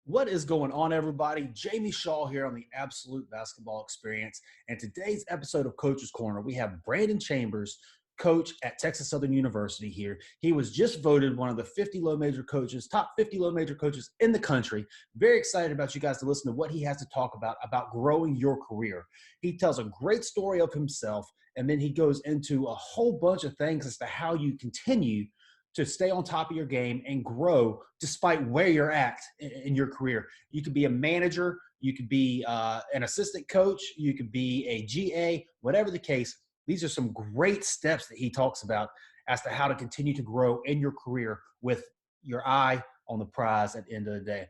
What is going on, everybody? Jamie Shaw here on the Absolute Basketball Experience. And today's episode of Coach's Corner, we have Brandon Chambers, coach at Texas Southern University here. He was just voted one of the 50 low major coaches, top 50 low major coaches in the country. Very excited about you guys to listen to what he has to talk about growing your career. He tells a great story of himself, and then he goes into a whole bunch of things as to how you continue to stay on top of your game and grow despite where you're at in your career. You could be a manager, you could be an assistant coach, you could be a GA, whatever the case. These are some great steps that he talks about as to how to continue to grow in your career with your eye on the prize at the end of the day.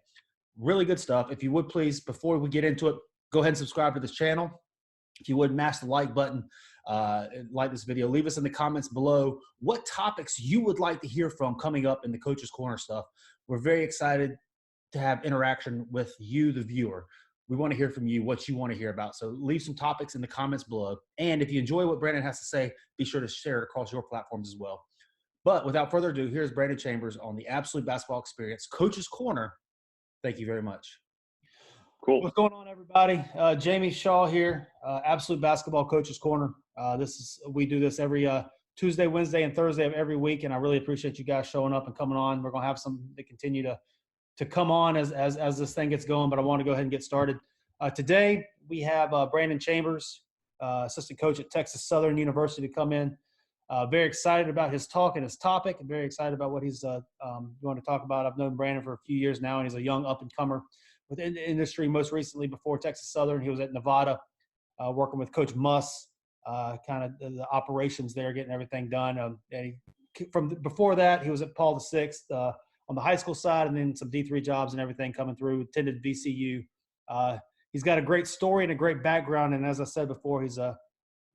Really good stuff. If you would please, before we get into it, go ahead and subscribe to this channel. If you would, mash the like button, like this video. Leave us in the comments below what topics you would like to hear from coming up in the Coach's Corner stuff. We're very excited to have interaction with you, the viewer. We want to hear from you what you want to hear about. So leave some topics in the comments below. And if you enjoy what Brandon has to say, be sure to share it across your platforms as well. But without further ado, here's Brandon Chambers on the Absolute Basketball Experience, Coach's Corner. Thank you very much. Cool. What's going on, everybody? Jamie Shaw here, Absolute Basketball Coach's Corner. We do this every Tuesday, Wednesday, and Thursday of every week, and I really appreciate you guys showing up and coming on. We're going to have some that continue to come on as this thing gets going, but I want to go ahead and get started. Today, we have Brandon Chambers, assistant coach at Texas Southern University, to come in. Very excited about his talk and his topic. I'm very excited about what he's going to talk about. I've known Brandon for a few years now, and he's a young up-and-comer within the industry. Most recently, before Texas Southern, he was at Nevada working with Coach Muss, kind of the operations there, getting everything done. And before that, he was at Paul VI on the high school side, and then some D3 jobs and everything coming through. Attended VCU. He's got a great story and a great background, and as I said before, he's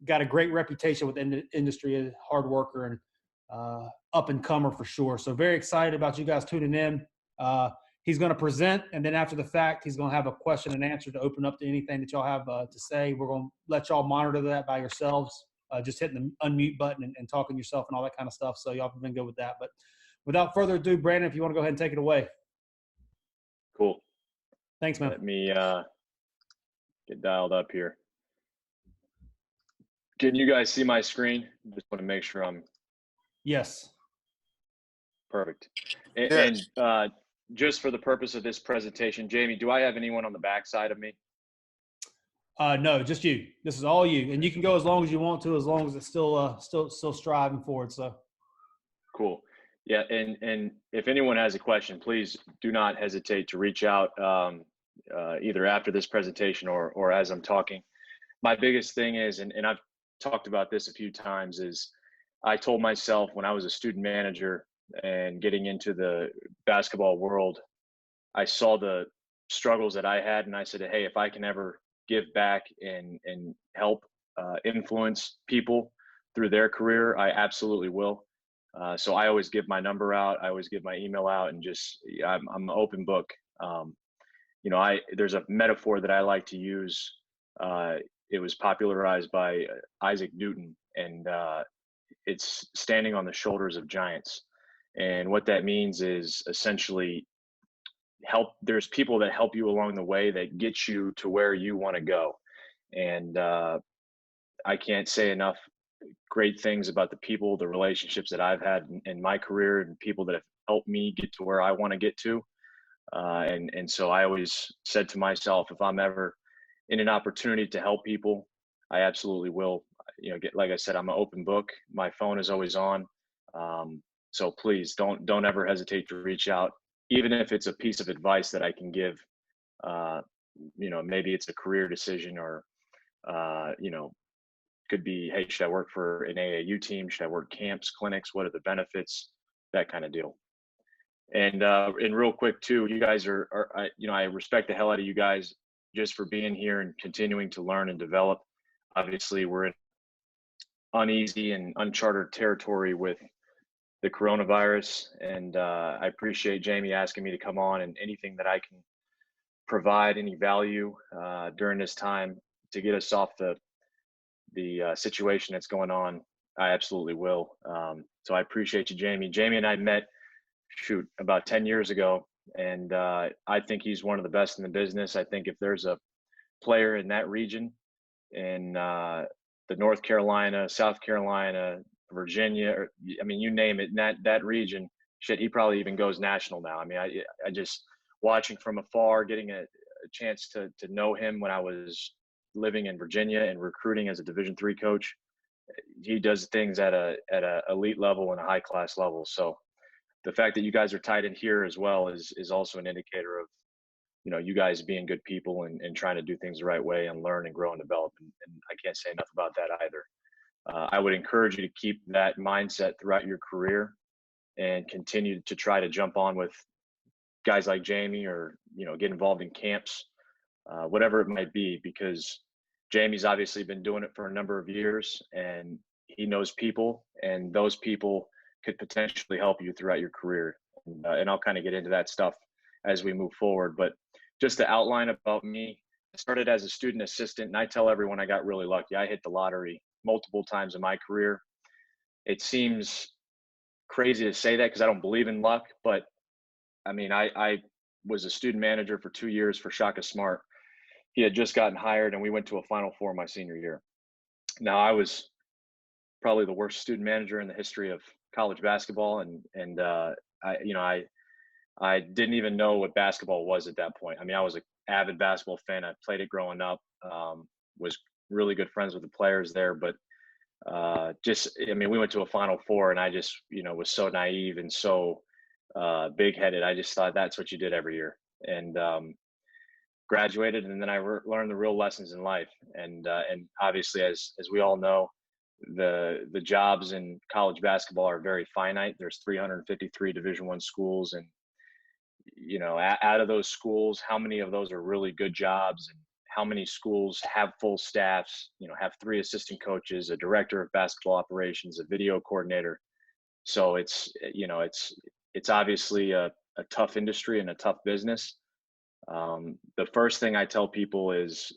got a great reputation within the industry, a hard worker and up-and-comer for sure. So very excited about you guys tuning in. He's going to present, and then after the fact, he's going to have a question and answer to open up to anything that y'all have to say. We're going to let y'all monitor that by yourselves, just hitting the unmute button and talking to yourself and all that kind of stuff. So y'all have been good with that. But without further ado, Brandon, if you want to go ahead and take it away. Cool. Thanks, man. Let me get dialed up here. Can you guys see my screen? Just want to make sure I'm – Yes. Perfect. And just for the purpose of this presentation, Jamie, do I have anyone on the back side of me? No, just you. This is all you, and you can go as long as you want to, as long as it's still striving forward. So, cool. Yeah, and if anyone has a question, please do not hesitate to reach out either after this presentation or as I'm talking. My biggest thing is, and I've talked about this a few times, is I told myself when I was a student manager and getting into the basketball world, I saw the struggles that I had, and I said, hey, if I can ever give back and help influence people through their career, I absolutely will. So I always give my number out. I always give my email out, and I'm an open book. There's a metaphor that I like to use. It was popularized by Isaac Newton, and it's standing on the shoulders of giants. And what that means is essentially there's people that help you along the way that get you to where you want to go. And I can't say enough great things about the people, the relationships that I've had in my career, and people that have helped me get to where I want to get to. And so I always said to myself, if I'm ever in an opportunity to help people, I absolutely will. Like I said, I'm an open book. My phone is always on. So please don't ever hesitate to reach out, even if it's a piece of advice that I can give. Maybe it's a career decision, or could be, hey, should I work for an AAU team? Should I work camps, clinics? What are the benefits? That kind of deal. And real quick too, you guys I respect the hell out of you guys just for being here and continuing to learn and develop. Obviously, we're in uneasy and uncharted territory with the coronavirus, and I appreciate Jamie asking me to come on, and anything that I can provide, any value during this time to get us off the situation that's going on, I absolutely will. So I appreciate you, Jamie. Jamie and I met, about 10 years ago And I think he's one of the best in the business. I think if there's a player in that region, in the North Carolina, South Carolina, Virginia, or, I mean, you name it, in that region, shit, he probably even goes national now. I mean, I just watching from afar, getting a chance to know him when I was living in Virginia and recruiting as a Division III coach. He does things at a elite level and a high class level. So the fact that you guys are tied in here as well is also an indicator of, you guys being good people and trying to do things the right way and learn and grow and develop. And I can't say enough about that either. I would encourage you to keep that mindset throughout your career and continue to try to jump on with guys like Jamie, or, get involved in camps, whatever it might be, because Jamie's obviously been doing it for a number of years and he knows people, and those people could potentially help you throughout your career. And I'll kind of get into that stuff as we move forward. But just to outline about me, I started as a student assistant, and I tell everyone I got really lucky. I hit the lottery multiple times in my career. It seems crazy to say that because I don't believe in luck, but I mean, I was a student manager for 2 years for Shaka Smart. He had just gotten hired, and we went to a Final Four my senior year. Now, I was probably the worst student manager in the history of college basketball, and I didn't even know what basketball was at that point. I mean, I was an avid basketball fan. I played it growing up. Was really good friends with the players there, but I mean, we went to a Final Four, and I just, was so naive and so big-headed. I just thought that's what you did every year, and graduated, and then I learned the real lessons in life. And obviously, as we all know, the jobs in college basketball are very finite. There's 353 Division I schools, and out of those schools, how many of those are really good jobs, and how many schools have full staffs, have 3 assistant coaches, a director of basketball operations, a video coordinator. So it's obviously a tough industry and a tough business. The first thing I tell people is,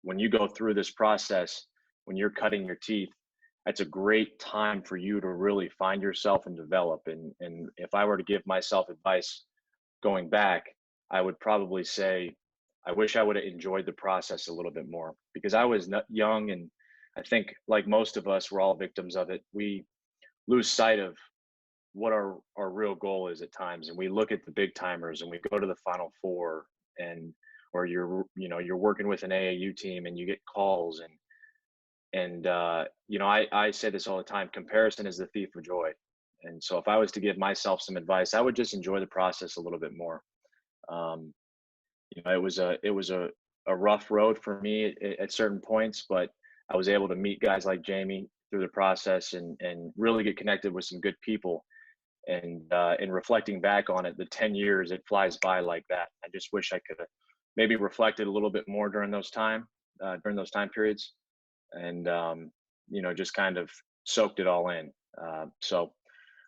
when you go through this process, when you're cutting your teeth, it's a great time for you to really find yourself and develop. And if I were to give myself advice going back, I would probably say, I wish I would have enjoyed the process a little bit more, because I was young. And I think, like most of us, we're all victims of it. We lose sight of what our real goal is at times, and we look at the big timers and we go to the Final Four, and or you're working with an AAU team and you get calls, and I say this all the time: comparison is the thief of joy. And so if I was to give myself some advice, I would just enjoy the process a little bit more. um, it was a rough road for me at certain points, but I was able to meet guys like Jamie through the process, and really get connected with some good people. And in reflecting back on it, the 10 years, it flies by like that. I just wish I could have maybe reflected a little bit more during those time periods, and just kind of soaked it all in. So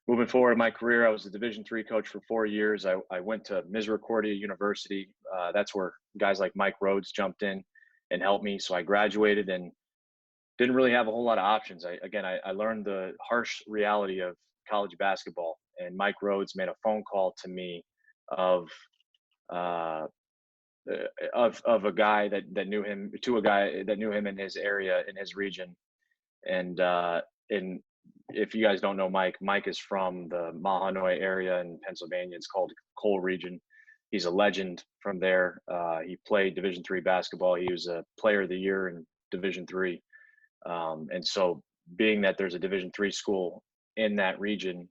moving forward in my career, I was a Division III coach for 4 years. I went to Misericordia University. That's where guys like Mike Rhodes jumped in and helped me. So I graduated and didn't really have a whole lot of options. I learned the harsh reality of college basketball, and Mike Rhodes made a phone call to me of uh, of a guy that knew him, to a guy that knew him in his area, in his region. And if you guys don't know Mike is from the Mahanoy area in Pennsylvania. It's called Cole region. He's a legend from there. He played Division III basketball. He was a player of the year in Division III. And so, being that there's a Division III school in that region,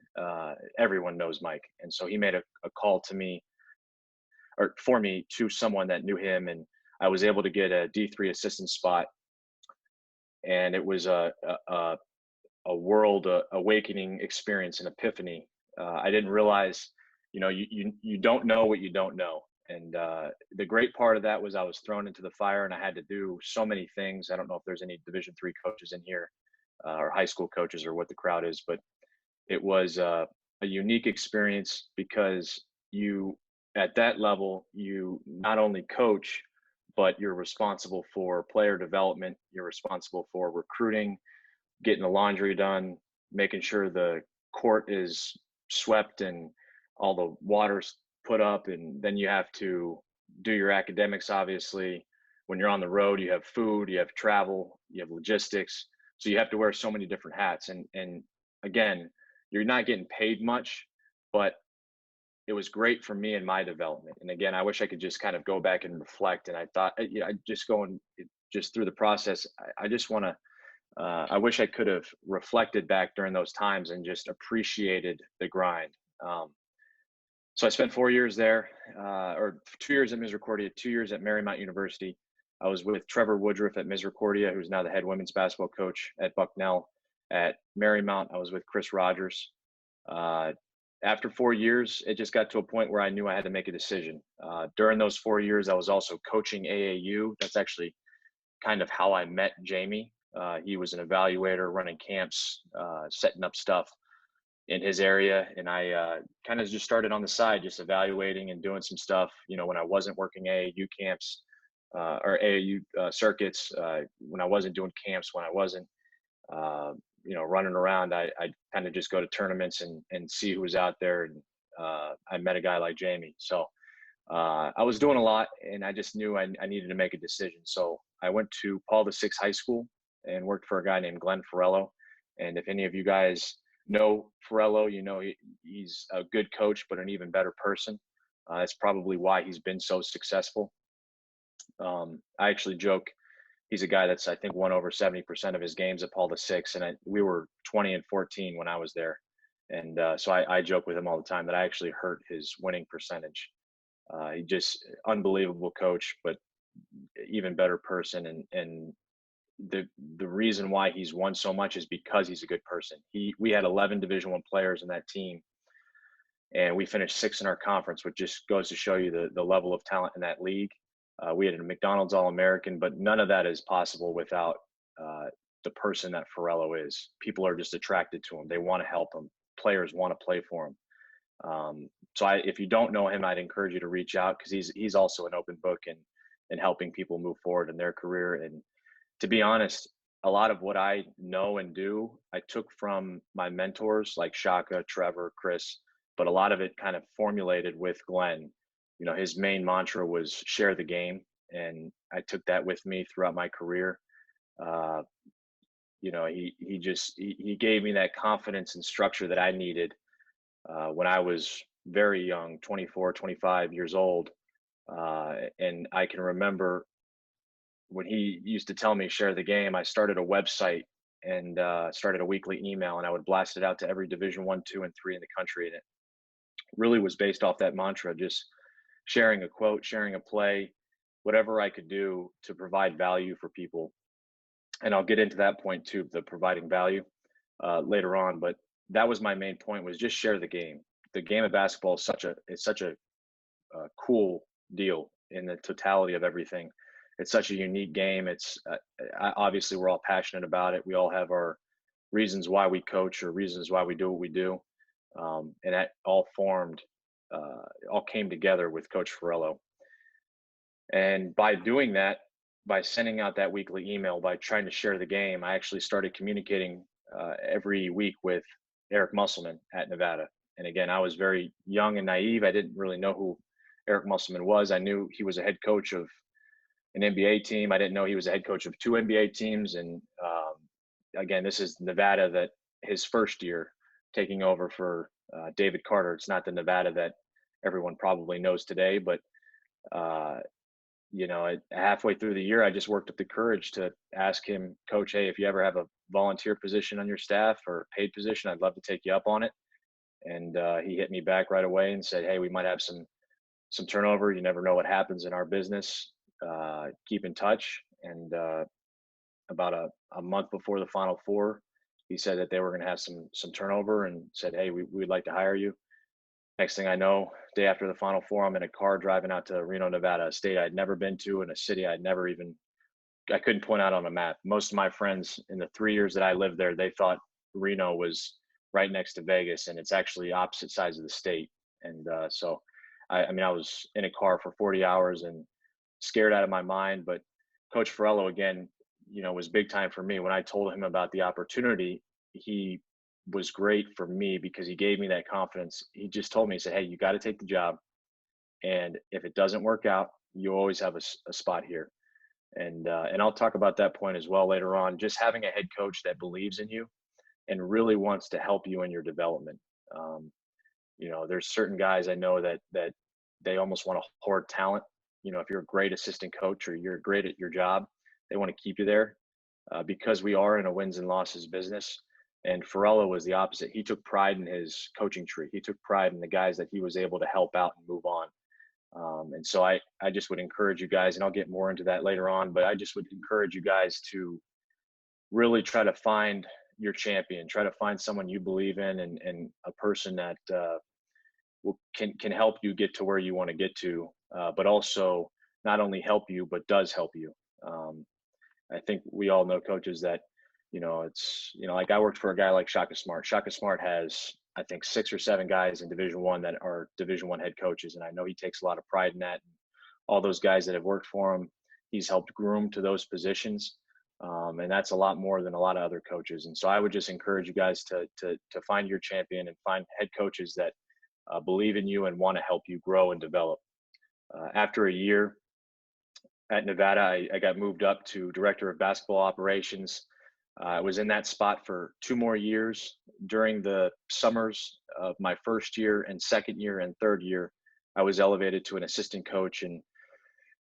everyone knows Mike. And so he made a call to me, or for me, to someone that knew him, and I was able to get a D3 assistant spot. And it was a world awakening experience, an epiphany. I didn't realize, you don't know what you don't know. And the great part of that was I was thrown into the fire, and I had to do so many things. I don't know if there's any Division III coaches in here, or high school coaches, or what the crowd is, but it was a unique experience, because at that level, you not only coach, but you're responsible for player development. You're responsible for recruiting, getting the laundry done, making sure the court is swept and all the water's put up, and then you have to do your academics. Obviously, when you're on the road, you have food, you have travel, you have logistics, so you have to wear so many different hats. And again, you're not getting paid much, but it was great for me and my development. And again, I wish I could just kind of go back and reflect. And I thought, I just going just through the process. I just want to. I wish I could have reflected back during those times and just appreciated the grind. Um, so I spent 4 years there, or 2 years at Misericordia, 2 years at Marymount University. I was with Trevor Woodruff at Misericordia, who's now the head women's basketball coach at Bucknell. At Marymount, I was with Chris Rogers. Uh, After 4 years, it just got to a point where I knew I had to make a decision. During those 4 years, I was also coaching AAU. That's actually kind of how I met Jamie. He was an evaluator, running camps, setting up stuff in his area, and I kind of just started on the side, just evaluating and doing some stuff. When I wasn't working AAU camps or AAU circuits, when I wasn't doing camps, when I wasn't running around, I kind of just go to tournaments and see who was out there. And I met a guy like Jamie. So I was doing a lot, and I just knew I needed to make a decision. So I went to Paul VI High School and worked for a guy named Glenn Farello. And if any of you guys know Farello, he's a good coach, but an even better person. That's probably why he's been so successful. I actually joke, he's a guy that's, I think, won over 70% of his games at Paul VI, and we were 20-14 when I was there. And so I joke with him all the time that I actually hurt his winning percentage. He just unbelievable coach, but even better person. And the reason why he's won so much is because he's a good person. We had 11 Division I players in that team, and we finished sixth in our conference, which just goes to show you the level of talent in that league. We had a McDonald's All-American, but none of that is possible without the person that Farello is. People are just attracted to him. They want to help him. Players want to play for him. So if you don't know him, I'd encourage you to reach out, because he's also an open book in helping people move forward in their career. And to be honest, a lot of what I know and do, I took from my mentors like Shaka, Trevor, Chris, but a lot of it kind of formulated with Glenn. His main mantra was share the game, and I took that with me throughout my career. He gave me that confidence and structure that I needed when I was very young, 24, 25 years old. And I can remember when he used to tell me share the game, I started a website and started a weekly email, and I would blast it out to every Division I, II, and III in the country. And it really was based off that mantra, just sharing a quote, sharing a play, whatever I could do to provide value for people. And I'll get into that point too, the providing value later on. But that was my main point, was just share the game. The game of basketball is such a cool deal in the totality of everything. It's such a unique game. It's obviously we're all passionate about it. We all have our reasons why we coach or reasons why we do what we do. And that all came together with Coach Farello. And by doing that, by sending out that weekly email, by trying to share the game, I actually started communicating every week with Eric Musselman at Nevada. And again, I was very young and naive. I didn't really know who Eric Musselman was. I knew he was a head coach of an NBA team. I didn't know he was a head coach of two NBA teams. And again, this is Nevada that his first year taking over for David Carter. It's not the Nevada that everyone probably knows today, but halfway through the year, I just worked up the courage to ask him, Coach, hey, if you ever have a volunteer position on your staff or paid position, I'd love to take you up on it. And he hit me back right away and said, hey, we might have some turnover. You never know what happens in our business. Keep in touch. And about a month before the Final Four, he said that they were going to have some turnover, and said, hey, we'd like to hire you. Next thing I know, day after the Final Four, I'm in a car driving out to Reno, Nevada, a state I'd never been to, in a city I couldn't point out on a map. Most of my friends in the 3 years that I lived there, they thought Reno was right next to Vegas, and it's actually opposite sides of the state. And so I was in a car for 40 hours and scared out of my mind. But Coach Farello, again, was big time for me. When I told him about the opportunity, he was great for me because he gave me that confidence. He just told me, he said, hey, you got to take the job. And if it doesn't work out, you always have a spot here. And I'll talk about that point as well later on. Just having a head coach that believes in you and really wants to help you in your development. Um, there's certain guys I know that they almost want to hoard talent. If you're a great assistant coach or you're great at your job, they want to keep you there because we are in a wins and losses business. And Farella was the opposite. He took pride in his coaching tree. He took pride in the guys that he was able to help out and move on. And so I just would encourage you guys, and I'll get more into that later on, but I just would encourage you guys to really try to find your champion, try to find someone you believe in, and a person that can help you get to where you want to get to, but also not only help you, but does help you. Um, I think we all know coaches that, it's, like I worked for a guy like Shaka Smart. Shaka Smart has, I think, 6 or 7 guys in Division I that are Division I head coaches. And I know he takes a lot of pride in that. All those guys that have worked for him, he's helped groom to those positions. And that's a lot more than a lot of other coaches. And so I would just encourage you guys to find your champion and find head coaches that believe in you and want to help you grow and develop. After a year at Nevada, I got moved up to director of basketball operations. I was in that spot for 2 more years. During the summers of my first year and second year and third year, I was elevated to an assistant coach, and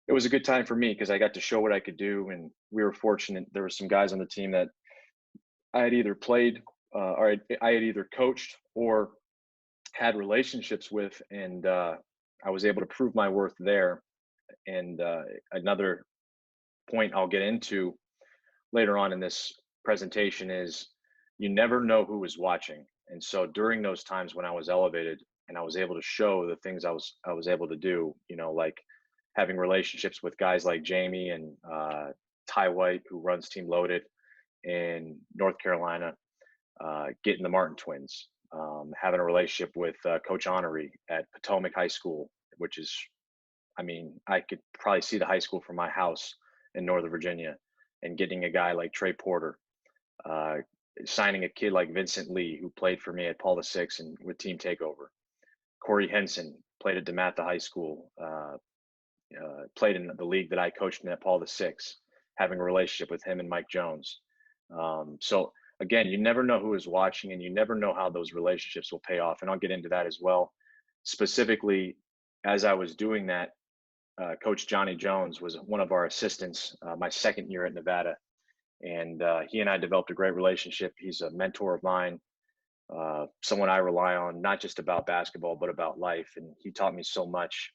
it was a good time for me because I got to show what I could do. And we were fortunate. There were some guys on the team that I had either played or I had either coached or had relationships with, and I was able to prove my worth there. And another point I'll get into later on in this presentation is you never know who is watching. And so during those times when I was elevated and I was able to show the things I was able to do, like having relationships with guys like Jamie and Ty White, who runs Team Loaded in North Carolina, getting the Martin twins, having a relationship with Coach Honoree at Potomac High School, which is, I could probably see the high school from my house in Northern Virginia, and getting a guy like Trey Porter, uh, signing a kid like Vincent Lee, who played for me at Paul VI and with Team Takeover. Corey Henson played at DeMatha High School, played in the league that I coached in at Paul VI, having a relationship with him and Mike Jones. So again, you never know who is watching, and you never know how those relationships will pay off. And I'll get into that as well. Specifically, as I was doing that, Coach Johnny Jones was one of our assistants my second year at Nevada. And he and I developed a great relationship. He's a mentor of mine, someone I rely on, not just about basketball, but about life. And he taught me so much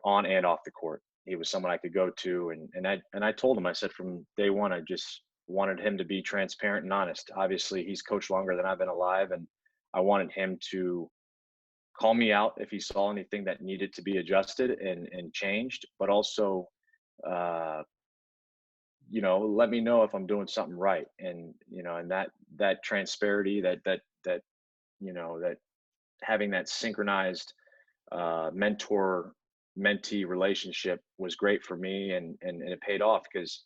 on and off the court. He was someone I could go to. And I told him, I said, from day one, I just wanted him to be transparent and honest. Obviously, he's coached longer than I've been alive. And I wanted him to call me out if he saw anything that needed to be adjusted and changed, but also, let me know if I'm doing something right. And, and that transparency, that having that synchronized mentor mentee relationship was great for me. And it paid off because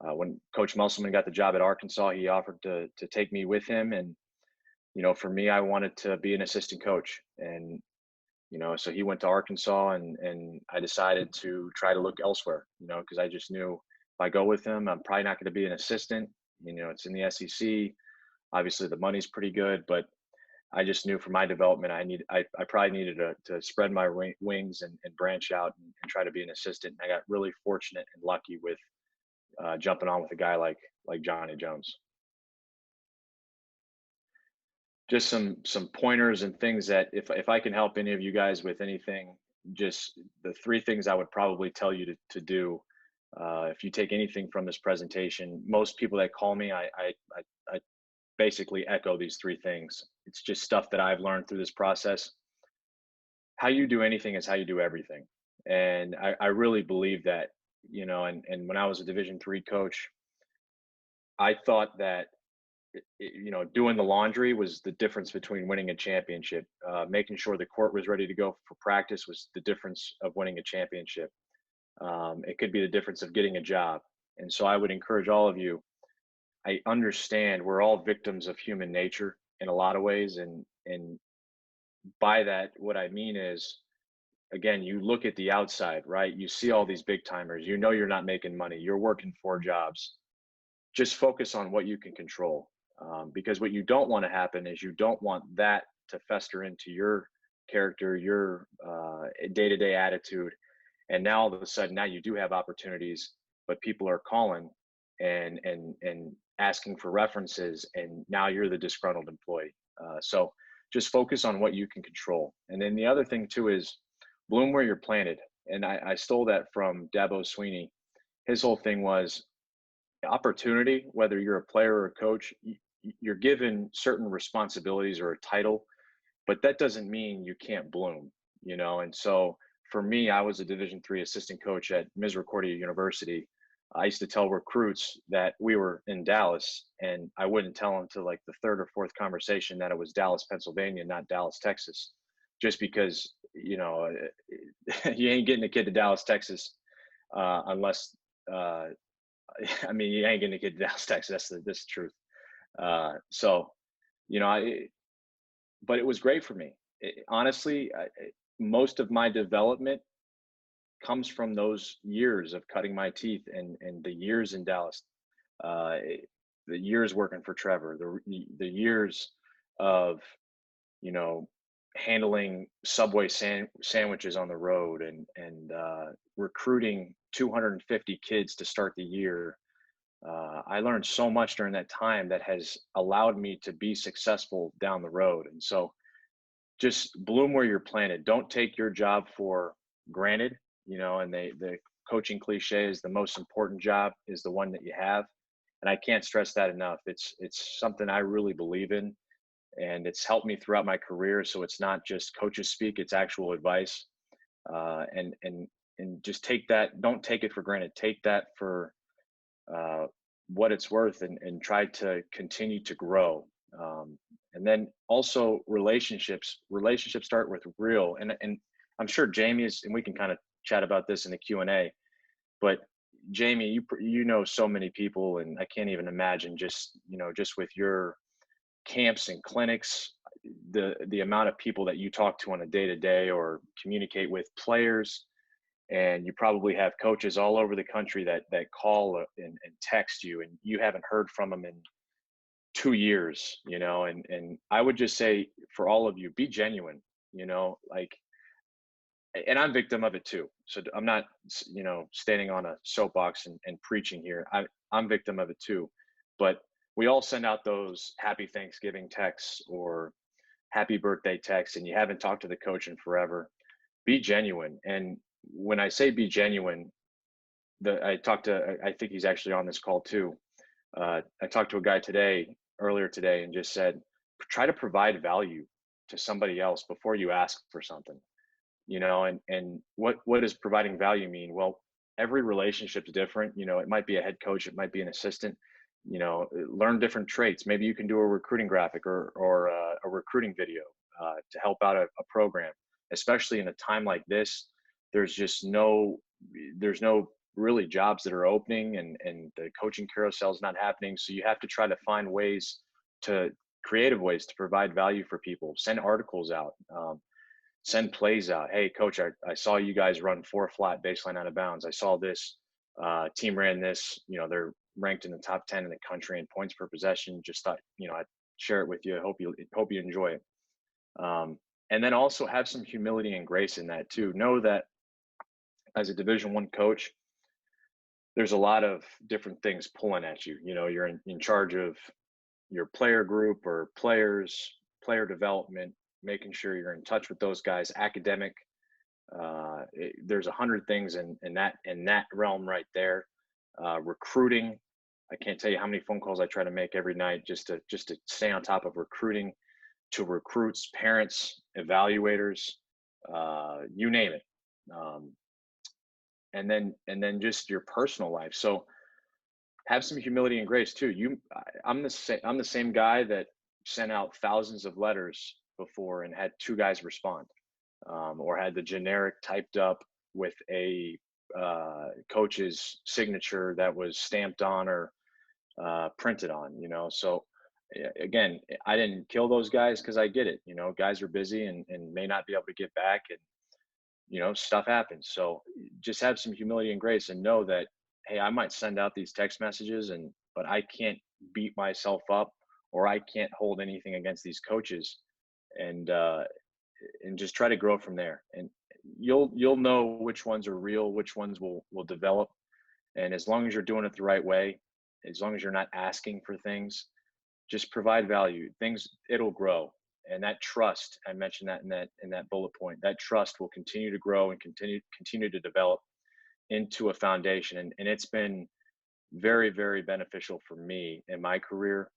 when Coach Musselman got the job at Arkansas, he offered to take me with him. And, for me, I wanted to be an assistant coach. And, so he went to Arkansas, and I decided to try to look elsewhere, because I just knew if I go with him, I'm probably not going to be an assistant. It's in the SEC. Obviously the money's pretty good, but I just knew for my development, I probably needed to spread my wings and branch out and try to be an assistant. And I got really fortunate and lucky with jumping on with a guy like Johnny Jones. Just some pointers and things that if I can help any of you guys with anything, just the 3 things I would probably tell you to do. If you take anything from this presentation, most people that call me, I basically echo these 3 things. It's just stuff that I've learned through this process. How you do anything is how you do everything. And I really believe that, and when I was a Division III coach, I thought that, doing the laundry was the difference between winning a championship. Making sure the court was ready to go for practice was the difference of winning a championship. It could be the difference of getting a job. And so I would encourage all of you, I understand we're all victims of human nature in a lot of ways. And by that, what I mean is again, you look at the outside, right? You see all these big timers, you know, you're not making money, you're working 4 jobs. Just focus on what you can control. Because what you don't want to happen is you don't want that to fester into your character, your day-to-day attitude. And now all of a sudden, now you do have opportunities, but people are calling and asking for references, and now you're the disgruntled employee. So just focus on what you can control. And then the other thing too is bloom where you're planted. And I stole that from Dabo Sweeney. His whole thing was opportunity, whether you're a player or a coach, you're given certain responsibilities or a title, but that doesn't mean you can't bloom, you know? And so for me, I was a Division III assistant coach at Misericordia University. I used to tell recruits that we were in Dallas, and I wouldn't tell them to like the third or fourth conversation that it was Dallas, Pennsylvania, not Dallas, Texas, just because, you know, you ain't getting a kid to Dallas, Texas, unless, I mean, you ain't getting a kid to Dallas, Texas. That's the truth. So, you know, but it was great for me. Honestly, most of my development comes from those years of cutting my teeth and the years in Dallas, uh, the years working for Trevor, the years of, you know, handling Subway sandwiches on the road and recruiting 250 kids to start the year. I learned so much during that time that has allowed me to be successful down the road. And so just bloom where you're planted. Don't take your job for granted, you know, and the coaching cliche is the most important job is the one that you have. And I can't stress that enough. It's something I really believe in, and it's helped me throughout my career. So it's not just coaches speak, it's actual advice. And just take that, don't take it for granted. Take that for uh, what it's worth, and try to continue to grow. And then also relationships start with real, and I'm sure Jamie is, and we can kind of chat about this in the Q&A, but Jamie, you know so many people, and I can't even imagine, just, you know, just with your camps and clinics, the amount of people that you talk to on a day to day or communicate with, players, and you probably have coaches all over the country that call and text you, and you haven't heard from them in 2 years, you know. And I would just say for all of you, be genuine, you know, like, and I'm victim of it too. So I'm not, you know, standing on a soapbox and preaching here. I'm victim of it too. But we all send out those happy Thanksgiving texts or happy birthday texts, and you haven't talked to the coach in forever. Be genuine. And when I say be genuine, I think he's actually on this call too. I talked to a guy earlier today, and just said, try to provide value to somebody else before you ask for something, you know. And what does providing value mean? Well, every relationship's different. You know, it might be a head coach, it might be an assistant, you know. Learn different traits. Maybe you can do a recruiting graphic or a recruiting video to help out a program, especially in a time like this. There's just there's no really jobs that are opening, and the coaching carousel is not happening. So you have to try to find creative ways to provide value for people. Send articles out, send plays out. Hey coach, I saw you guys run 4 flat baseline out of bounds. I saw this team ran this, you know, they're ranked in the top 10 in the country in points per possession. Just thought, you know, I'd share it with you. I hope you enjoy it. And then also have some humility and grace in that too. Know that as a Division I coach, there's a lot of different things pulling at you. You know, you're in charge of your player group or players, player development, making sure you're in touch with those guys, academic. There's 100 things in that realm right there. Recruiting. I can't tell you how many phone calls I try to make every night just to stay on top of recruiting, to recruits, parents, evaluators, you name it. And then just your personal life. So have some humility and grace too. I'm the same guy that sent out thousands of letters before and had 2 guys respond, or had the generic typed up with a coach's signature that was stamped on or printed on, you know. So again, I didn't kill those guys because I get it. You know, guys are busy and may not be able to get back. And stuff happens. So just have some humility and grace and know that, hey, I might send out these text messages but I can't beat myself up, or I can't hold anything against these coaches, and just try to grow from there. And you'll know which ones are real, which ones will develop. And as long as you're doing it the right way, as long as you're not asking for things, just provide value. Things, it'll grow. And that trust, I mentioned that in that bullet point, that trust will continue to grow and continue to develop into a foundation. And it's been very, very beneficial for me in my career,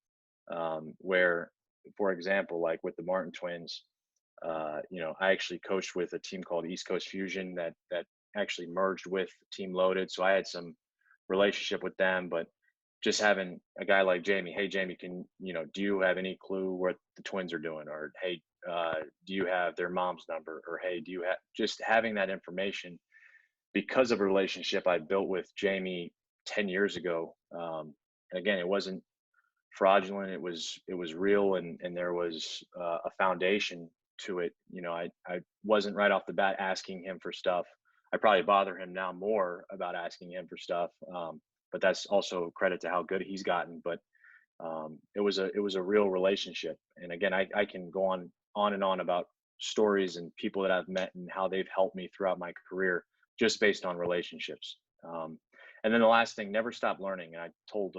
where, for example, like with the Martin twins, I actually coached with a team called East Coast Fusion that actually merged with Team Loaded. So I had some relationship with them, but just having a guy like Jamie, hey Jamie, do you have any clue what the twins are doing? Or hey, do you have their mom's number? Or hey, do you have, just having that information because of a relationship I built with Jamie 10 years ago. And again, it wasn't fraudulent. It was real, and there was a foundation to it. I wasn't right off the bat asking him for stuff. I probably bother him now more about asking him for stuff. But that's also credit to how good he's gotten. But it was a real relationship. And again, I can go on and on about stories and people that I've met and how they've helped me throughout my career just based on relationships. And then the last thing, never stop learning. And I told,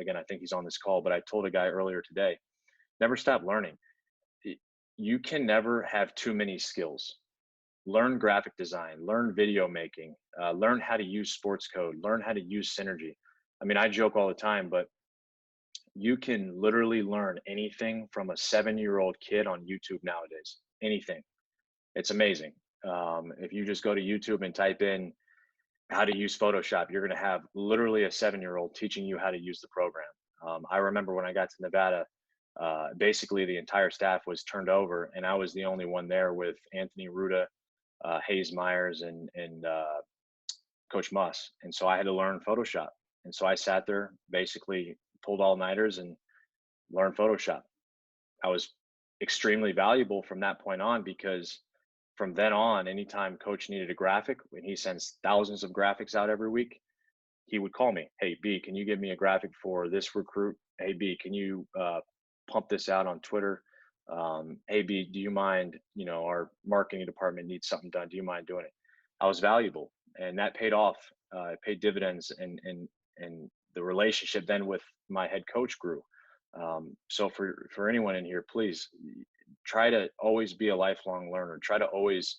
again, I think he's on this call, but I told a guy earlier today, never stop learning. You can never have too many skills. Learn graphic design, learn video making, learn how to use sports code, learn how to use synergy. I mean, I joke all the time, but you can literally learn anything from a 7-year-old kid on YouTube nowadays. Anything. It's amazing. If you just go to YouTube and type in how to use Photoshop, you're going to have literally a 7-year-old teaching you how to use the program. I remember when I got to Nevada, basically the entire staff was turned over, and I was the only one there with Anthony Ruda, Hayes Myers, and Coach Muss. And so I had to learn Photoshop. And so I sat there, basically pulled all-nighters and learned Photoshop. I was extremely valuable from that point on, because from then on, anytime coach needed a graphic, when he sends thousands of graphics out every week, he would call me. Hey, B, can you give me a graphic for this recruit? Hey, B, can you pump this out on Twitter? Hey, B, do you mind, our marketing department needs something done. Do you mind doing it? I was valuable, and that paid off. It paid dividends, and the relationship then with my head coach grew. So for anyone in here, please try to always be a lifelong learner. Try to always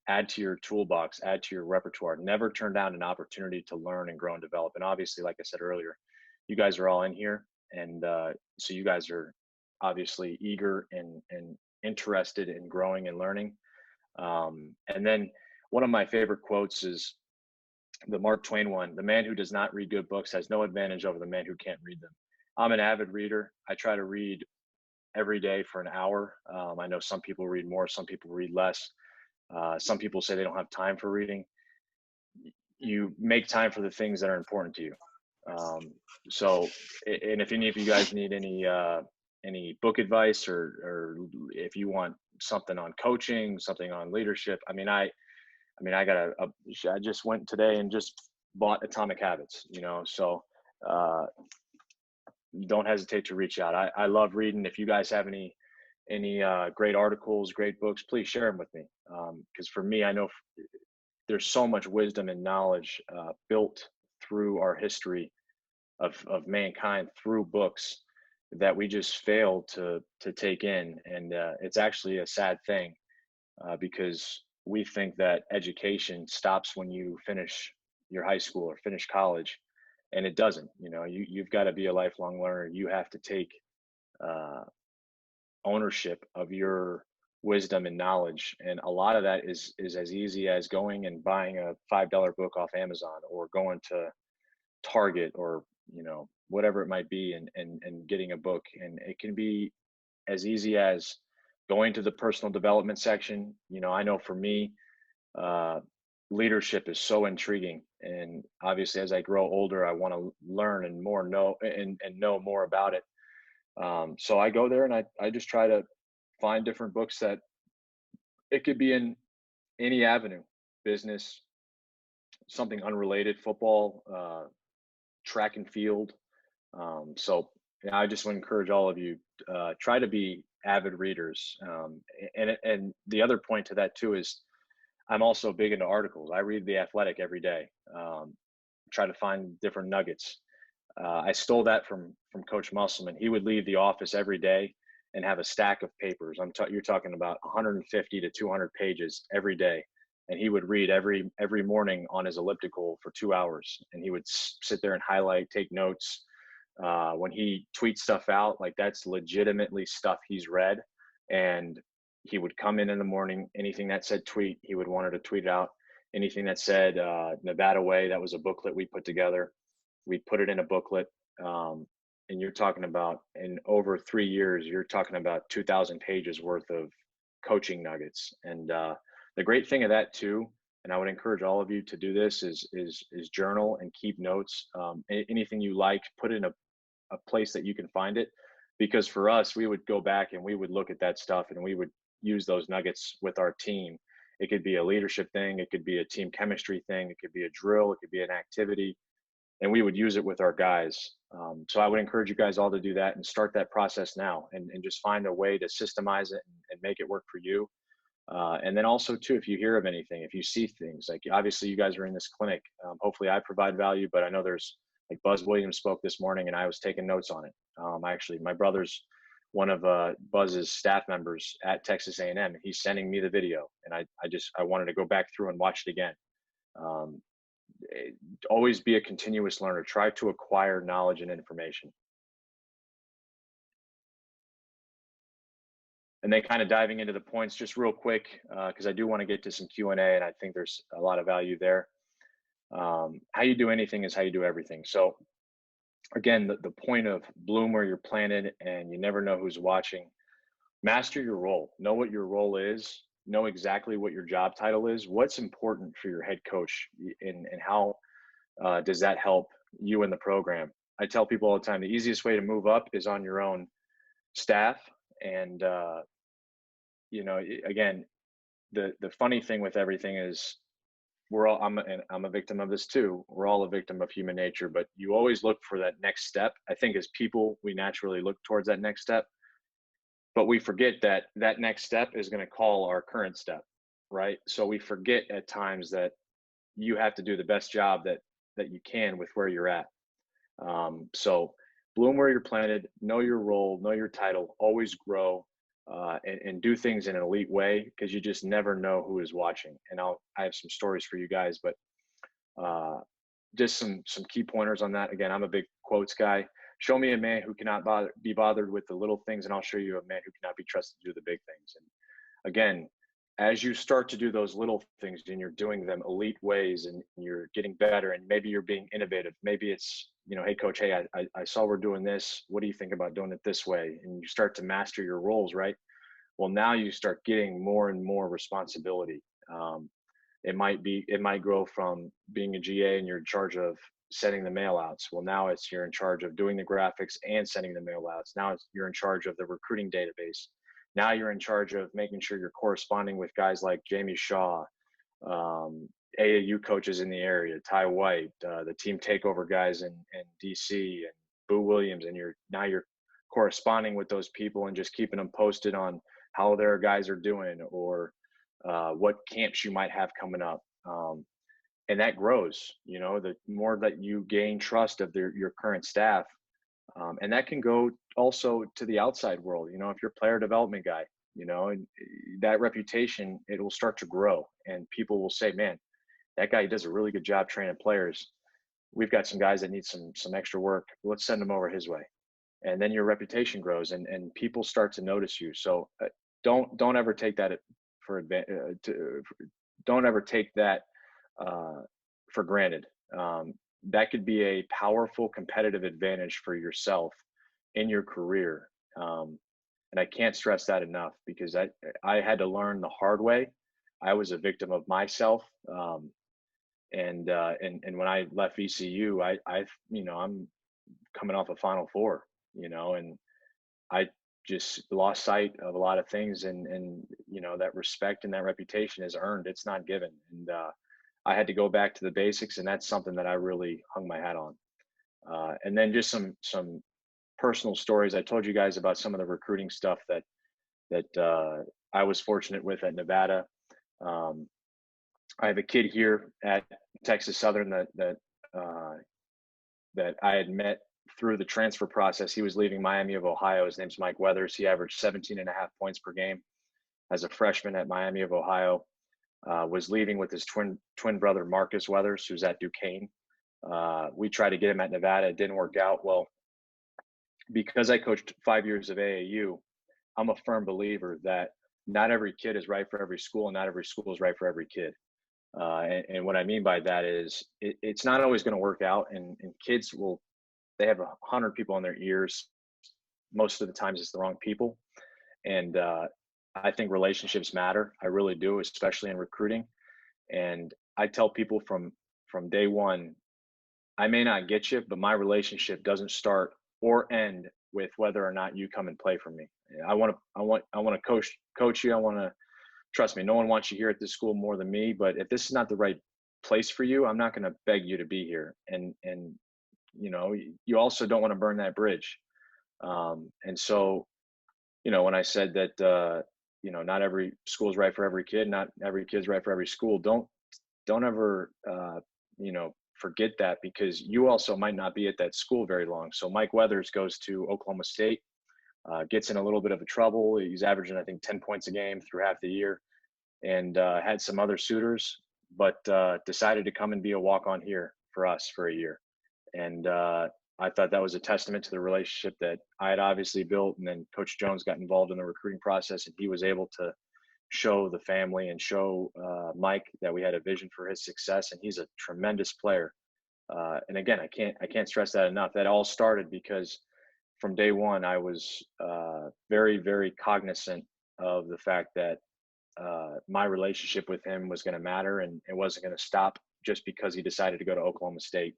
add to your toolbox, add to your repertoire. Never turn down an opportunity to learn and grow and develop. And obviously, like I said earlier, you guys are all in here, and so you guys are obviously eager and interested in growing and learning. And then one of my favorite quotes is the Mark Twain one: "The man who does not read good books has no advantage over the man who can't read them." I'm an avid reader. I try to read every day for an hour. I know some people read more, some people read less. Some people say they don't have time for reading. You make time for the things that are important to you. So, and if any of you guys need any book advice, or if you want something on coaching, something on leadership, I just went today and just bought Atomic Habits, so don't hesitate to reach out. I love reading. If you guys have any great articles, great books, please share them with me. Because for me, I know there's so much wisdom and knowledge built through our history of mankind through books that we just fail to take in. And it's actually a sad thing, because we think that education stops when you finish your high school or finish college, and it doesn't. You've got to be a lifelong learner. You have to take ownership of your wisdom and knowledge, and a lot of that is as easy as going and buying a $5 book off Amazon, or going to Target, or whatever it might be, and getting a book. And it can be as easy as going to the personal development section. I know for me, leadership is so intriguing, and obviously as I grow older, I want to learn and know more about it. So I go there, and I just try to find different books that it could be in any avenue. business, something unrelated, football, track and field. So yeah, I just would encourage all of you, try to be avid readers. And the other point to that too is I'm also big into articles. I read The Athletic every day. Try to find different nuggets. I stole that from Coach Musselman. He would leave the office every day and have a stack of papers. You're talking about 150 to 200 pages every day, and he would read every morning on his elliptical for 2 hours, and he would sit there and highlight, take notes. When he tweets stuff out, like that's legitimately stuff he's read, and he would come in the morning. Anything that said tweet, he would want her to tweet it out. Anything that said Nevada Way, that was a booklet we put together. We put it in a booklet. And you're talking about in over 3 years, you're talking about 2,000 pages worth of coaching nuggets. And the great thing of that too, and I would encourage all of you to do this, is journal and keep notes. Anything you like, put it in a place that you can find it. Because for us, we would go back and we would look at that stuff and we would use those nuggets with our team. It could be a leadership thing, it could be a team chemistry thing, it could be a drill, it could be an activity, and we would use it with our guys. So I would encourage you guys all to do that and start that process now, and just find a way to systemize it and make it work for you. And then also too, if you hear of anything, if you see things, like obviously you guys are in this clinic, hopefully I provide value, but I know there's, like, Buzz Williams spoke this morning and I was taking notes on it. Actually, my brother's one of Buzz's staff members at Texas A&M. He's sending me the video, and I wanted to go back through and watch it again. Um, Always be a continuous learner. Try to acquire knowledge and information. And then kind of diving into the points just real quick, because I do want to get to some Q&A, and I think there's a lot of value there. How you do anything is how you do everything. So again, the point of bloom where you're planted, and you never know who's watching. Master your role. Know what your role is. Know exactly what your job title is. What's important for your head coach, and how does that help you in the program? I tell people all the time, the easiest way to move up is on your own staff. And again, the funny thing with everything is I'm a victim of this too. We're all a victim of human nature, but you always look for that next step. I think as people, we naturally look towards that next step, but we forget that that next step is going to call our current step, right? So we forget at times that you have to do the best job that you can with where you're at. So bloom where you're planted, know your role, know your title, always grow, and do things in an elite way, because you just never know who is watching. And I have some stories for you guys, but just some key pointers on that. Again, I'm a big quotes guy. Show me a man who cannot be bothered with the little things, and I'll show you a man who cannot be trusted to do the big things. And again, as you start to do those little things and you're doing them elite ways, and you're getting better, and maybe you're being innovative, maybe it's, hey coach, hey, I saw we're doing this, what do you think about doing it this way? And you start to master your roles, right? Well, now you start getting more and more responsibility. It might grow from being a GA and you're in charge of sending the mail outs. Well, now you're in charge of doing the graphics and sending the mail outs. Now you're in charge of the recruiting database. Now you're in charge of making sure you're corresponding with guys like Jamie Shaw, AAU coaches in the area, Ty White, the team takeover guys in DC, and Boo Williams. And you're corresponding with those people and just keeping them posted on how their guys are doing, or what camps you might have coming up. And that grows, the more that you gain trust of your current staff. And that can go also to the outside world. If you're a player development guy, and that reputation, it will start to grow, and people will say, man, that guy does a really good job training players. We've got some guys that need some extra work. Let's send them over his way. And then your reputation grows, and people start to notice you. So don't ever take that don't ever take that for granted. That could be a powerful competitive advantage for yourself in your career. And I can't stress that enough, because I had to learn the hard way. I was a victim of myself. And when I left VCU, I'm coming off a Final Four, and just lost sight of a lot of things, and that respect and that reputation is earned. It's not given. And I had to go back to the basics, and that's something that I really hung my hat on. And then just some personal stories. I told you guys about some of the recruiting stuff that I was fortunate with at Nevada. Um, I have a kid here at Texas Southern uh, that I had met through the transfer process. He was leaving Miami of Ohio. His name's Mike Weathers. He averaged 17 and a half points per game as a freshman at Miami of Ohio. Was leaving with his twin brother Marcus Weathers, who's at Duquesne. We tried to get him at Nevada. It didn't work out. Well, because I coached 5 years of AAU, I'm a firm believer that not every kid is right for every school, and not every school is right for every kid. And what I mean by that is it's not always going to work out, and kids they have 100 people in their ears. Most of the times it's the wrong people. And I think relationships matter. I really do, especially in recruiting. And I tell people from day one, I may not get you, but my relationship doesn't start or end with whether or not you come and play for me. I want to coach you. I want to trust me. No one wants you here at this school more than me. But if this is not the right place for you, I'm not going to beg you to be here. And you also don't want to burn that bridge. And so, when I said that, not every school is right for every kid, not every kid's right for every school, don't ever, forget that, because you also might not be at that school very long. So Mike Weathers goes to Oklahoma State, gets in a little bit of a trouble. He's averaging, I think, 10 points a game through half the year, and had some other suitors, but decided to come and be a walk-on here for us for a year. And I thought that was a testament to the relationship that I had obviously built. And then Coach Jones got involved in the recruiting process, and he was able to show the family and show Mike that we had a vision for his success. And he's a tremendous player. And again, I can't stress that enough. That all started because from day one, I was very, very cognizant of the fact that my relationship with him was going to matter, and it wasn't going to stop just because he decided to go to Oklahoma State.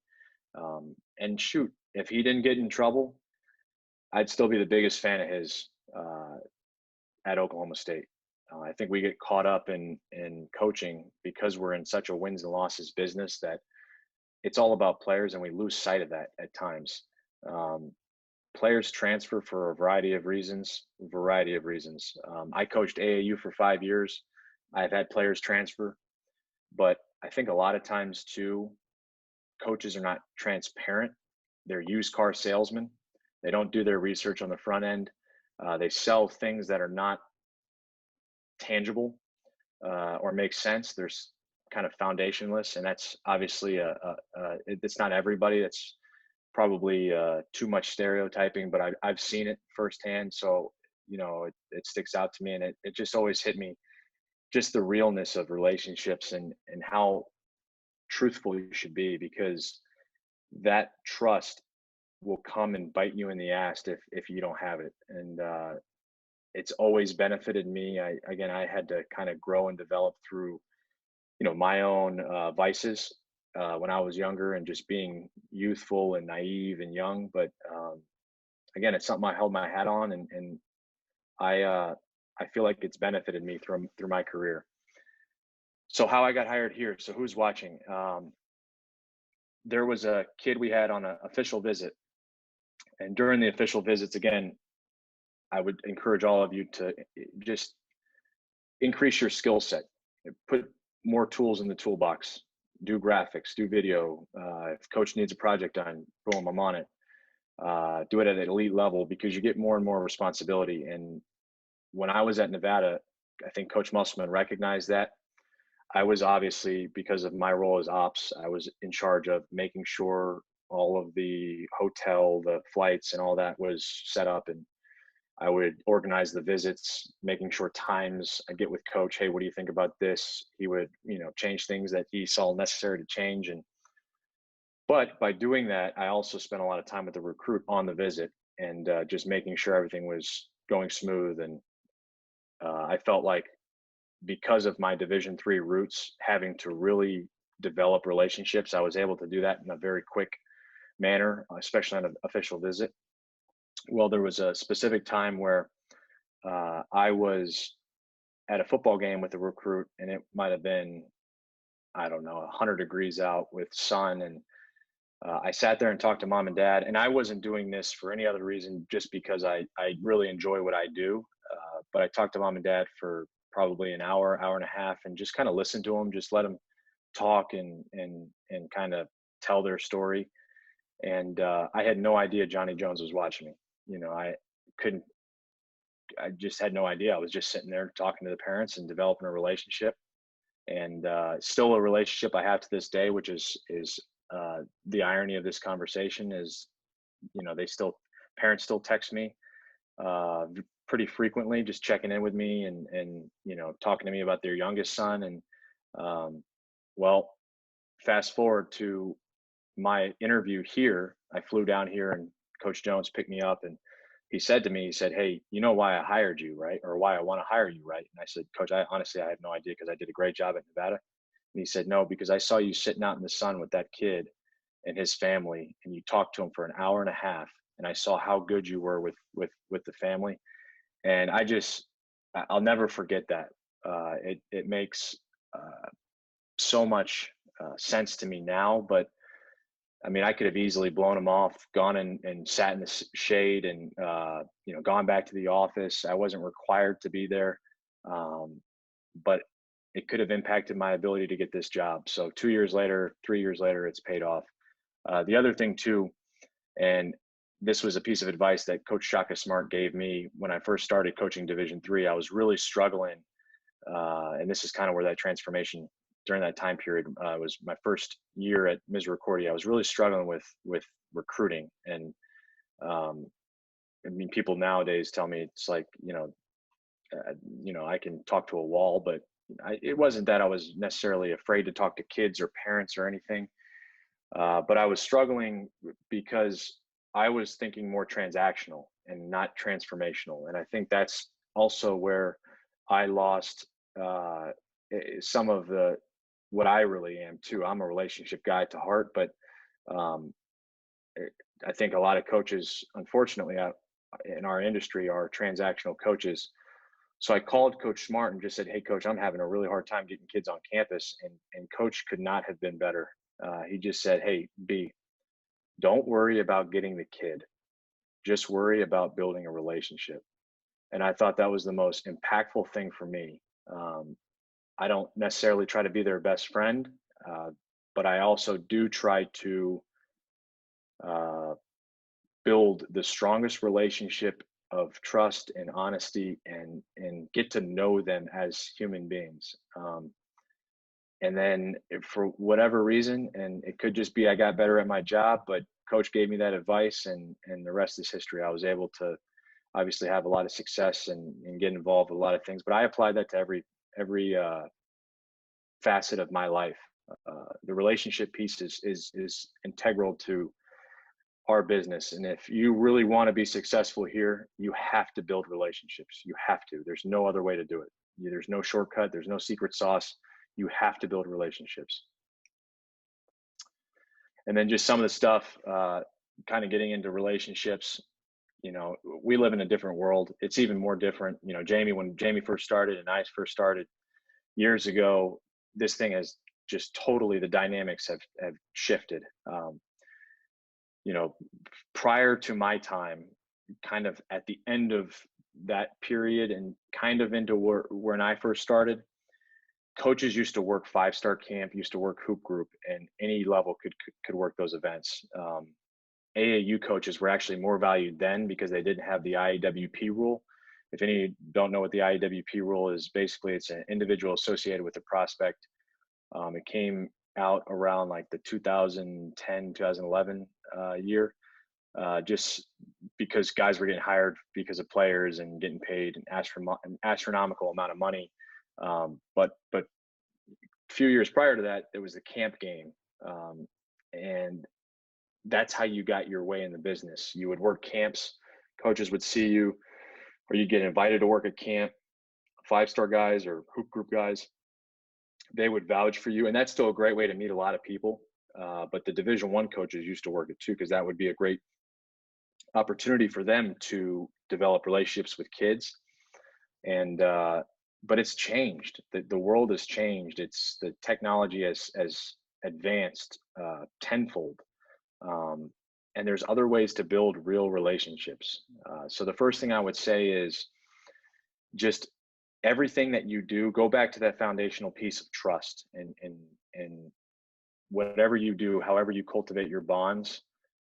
And shoot, if he didn't get in trouble, I'd still be the biggest fan of his at Oklahoma State. I think we get caught up in coaching because we're in such a wins and losses business that it's all about players, and we lose sight of that at times. Players transfer for a variety of reasons. I coached AAU for 5 years. I've had players transfer, but I think a lot of times too, coaches are not transparent. They're used car salesmen. They don't do their research on the front end. They sell things that are not tangible or make sense. There's kind of foundationless, and that's obviously it's not everybody. That's probably too much stereotyping, but I've seen it firsthand. So it sticks out to me, and it just always hit me, just the realness of relationships and how truthful you should be, because that trust will come and bite you in the ass if you don't have it. And it's always benefited me. I had to kind of grow and develop through my own vices when I was younger, and just being youthful and naive and young. But again, it's something I held my hat on, and I feel like it's benefited me through my career. So how I got hired here. So who's watching? There was a kid we had on an official visit, and during the official visits, again, I would encourage all of you to just increase your skill set, put more tools in the toolbox, do graphics, do video. If coach needs a project done, boom, I'm on it. Do it at an elite level, because you get more and more responsibility. And when I was at Nevada, I think Coach Musselman recognized that. I was obviously, because of my role as ops, I was in charge of making sure all of the hotel, the flights, and all that was set up. And I would organize the visits, making sure times. I'd get with coach, hey, what do you think about this? He would, change things that he saw necessary to change. But by doing that, I also spent a lot of time with the recruit on the visit, and just making sure everything was going smooth. And I felt like, because of my Division III roots, having to really develop relationships, I was able to do that in a very quick manner, especially on an official visit. Well, there was a specific time where I was at a football game with a recruit, and it might have been, I don't know, 100 degrees out with sun. And I sat there and talked to mom and dad. And I wasn't doing this for any other reason, just because I really enjoy what I do. But I talked to mom and dad for probably an hour, hour and a half, and just kind of listened to them, just let them talk and kind of tell their story. And I had no idea Johnny Jones was watching me. Couldn't, I just had no idea. I was just sitting there talking to the parents and developing a relationship, and still a relationship I have to this day, which is the irony of this conversation is, they still, parents still text me pretty frequently, just checking in with me and talking to me about their youngest son. And um, well, fast forward to my interview here. I flew down here, and Coach Jones picked me up, and he said to me, he said, "Hey, you know why I hired you, right? Or why I want to hire you, right?" And I said, "Coach, I honestly, I have no idea, because I did a great job at Nevada." And he said, "No, because I saw you sitting out in the sun with that kid and his family, and you talked to him for an hour and a half, and I saw how good you were with the family." And I'll never forget that. It makes so much sense to me now. But I mean, I could have easily blown him off, gone and sat in the shade, and gone back to the office. I wasn't required to be there, um, but it could have impacted my ability to get this job. So 2 years later, 3 years later, it's paid off. The other thing too, and this was a piece of advice that Coach Shaka Smart gave me when I first started coaching Division III. I was really struggling, and this is kind of where that transformation during that time period was my first year at Misericordia. I was really struggling with recruiting, and I mean, people nowadays tell me it's like, I can talk to a wall, but it wasn't that I was necessarily afraid to talk to kids or parents or anything. But I was struggling because I was thinking more transactional and not transformational. And I think that's also where I lost some of what I really am too. I'm a relationship guy to heart, but um, I think a lot of coaches, unfortunately, in our industry, are transactional coaches. So I called Coach Smart and just said, "Hey, Coach, I'm having a really hard time getting kids on campus." And Coach could not have been better. He just said, "Hey, B, don't worry about getting the kid. Just worry about building a relationship." And I thought that was the most impactful thing for me. Um, I don't necessarily try to be their best friend, uh, but I also do try to uh, build the strongest relationship of trust and honesty, and get to know them as human beings. And then for whatever reason, and it could just be I got better at my job, but coach gave me that advice, and the rest is history. I was able to obviously have a lot of success and get involved with a lot of things, but I applied that to every facet of my life. The relationship piece is integral to our business. And if you really want to be successful here, you have to build relationships. You have to. There's no other way to do it. There's no shortcut. There's no secret sauce. You have to build relationships. And then just some of the stuff, kind of getting into relationships. We live in a different world. It's even more different. Jamie, when Jamie first started and I first started years ago, this thing has just totally, the dynamics have shifted. Prior to my time, kind of at the end of that period and kind of into when I first started, coaches used to work 5-star camp, used to work hoop group, and any level could work those events. AAU coaches were actually more valued then because they didn't have the IAWP rule. If any don't know what the IAWP rule is, basically it's an individual associated with a prospect. It came out around like the 2010, 2011 year, just because guys were getting hired because of players and getting paid an astronomical amount of money. But a few years prior to that, there was the camp game. And that's how you got your way in the business. You would work camps, coaches would see you, or you'd get invited to work at camp. 5-star guys or hoop group guys, they would vouch for you. And that's still a great way to meet a lot of people. But the Division I coaches used to work it too, because that would be a great opportunity for them to develop relationships with kids. And but it's changed. The world has changed. It's the technology has advanced tenfold. Um, and there's other ways to build real relationships. So the first thing I would say is just everything that you do, go back to that foundational piece of trust, and whatever you do, however you cultivate your bonds,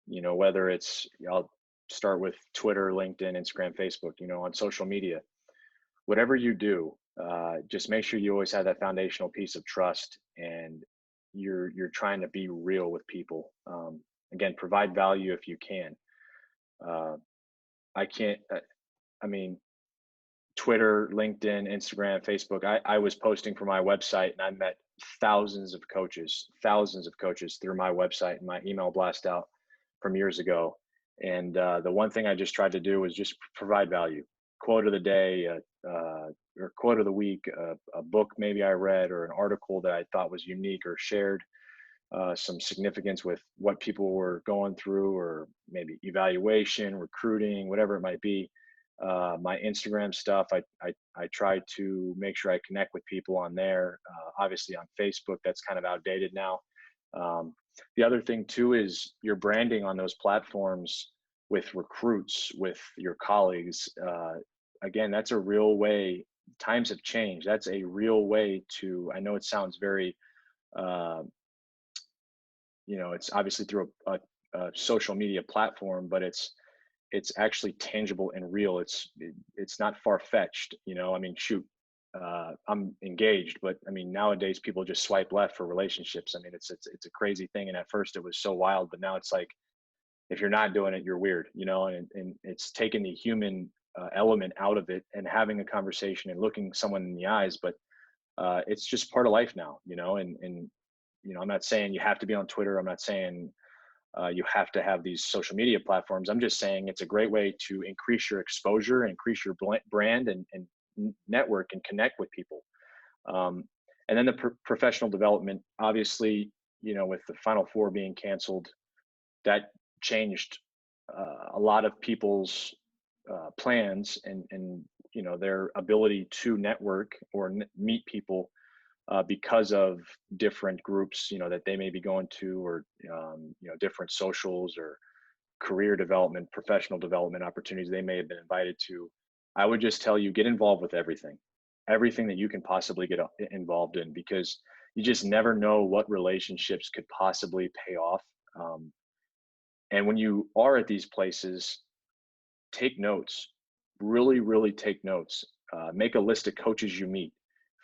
whether it's, I'll start with Twitter, LinkedIn, Instagram, Facebook, on social media, whatever you do, just make sure you always have that foundational piece of trust, and you're trying to be real with people. Again, provide value if you can. Uh, I can't. I mean, Twitter, LinkedIn, Instagram, Facebook. I was posting for my website, and I met thousands of coaches through my website and my email blast out from years ago. And the one thing I just tried to do was just provide value. Quote of the day, or quote of the week, a book maybe I read, or an article that I thought was unique, or shared some significance with what people were going through, or maybe evaluation, recruiting, whatever it might be. My Instagram stuff, I try to make sure I connect with people on there. Obviously on Facebook, that's kind of outdated now. The other thing too is your branding on those platforms with recruits, with your colleagues. Again, that's a real way. Times have changed. That's a real way to, I know it sounds very, uh, it's obviously through a social media platform, but it's actually tangible and real. It's not far-fetched. I mean, shoot, I'm engaged, but I mean, nowadays people just swipe left for relationships. I mean, it's a crazy thing. And at first it was so wild, but now it's like, if you're not doing it, you're weird, and it's taken the human element out of it, and having a conversation and looking someone in the eyes. But it's just part of life now, and I'm not saying you have to be on Twitter. I'm not saying you have to have these social media platforms. I'm just saying it's a great way to increase your exposure, increase your brand, and network and connect with people. And then the professional development, obviously, with the Final Four being canceled, that changed a lot of people's plans, and their ability to network or meet people because of different groups, that they may be going to, or different socials, or career development, professional development opportunities they may have been invited to. I would just tell you, get involved with everything that you can possibly get involved in, because you just never know what relationships could possibly pay off. And when you are at these places, take notes, really, really take notes. Make a list of coaches you meet,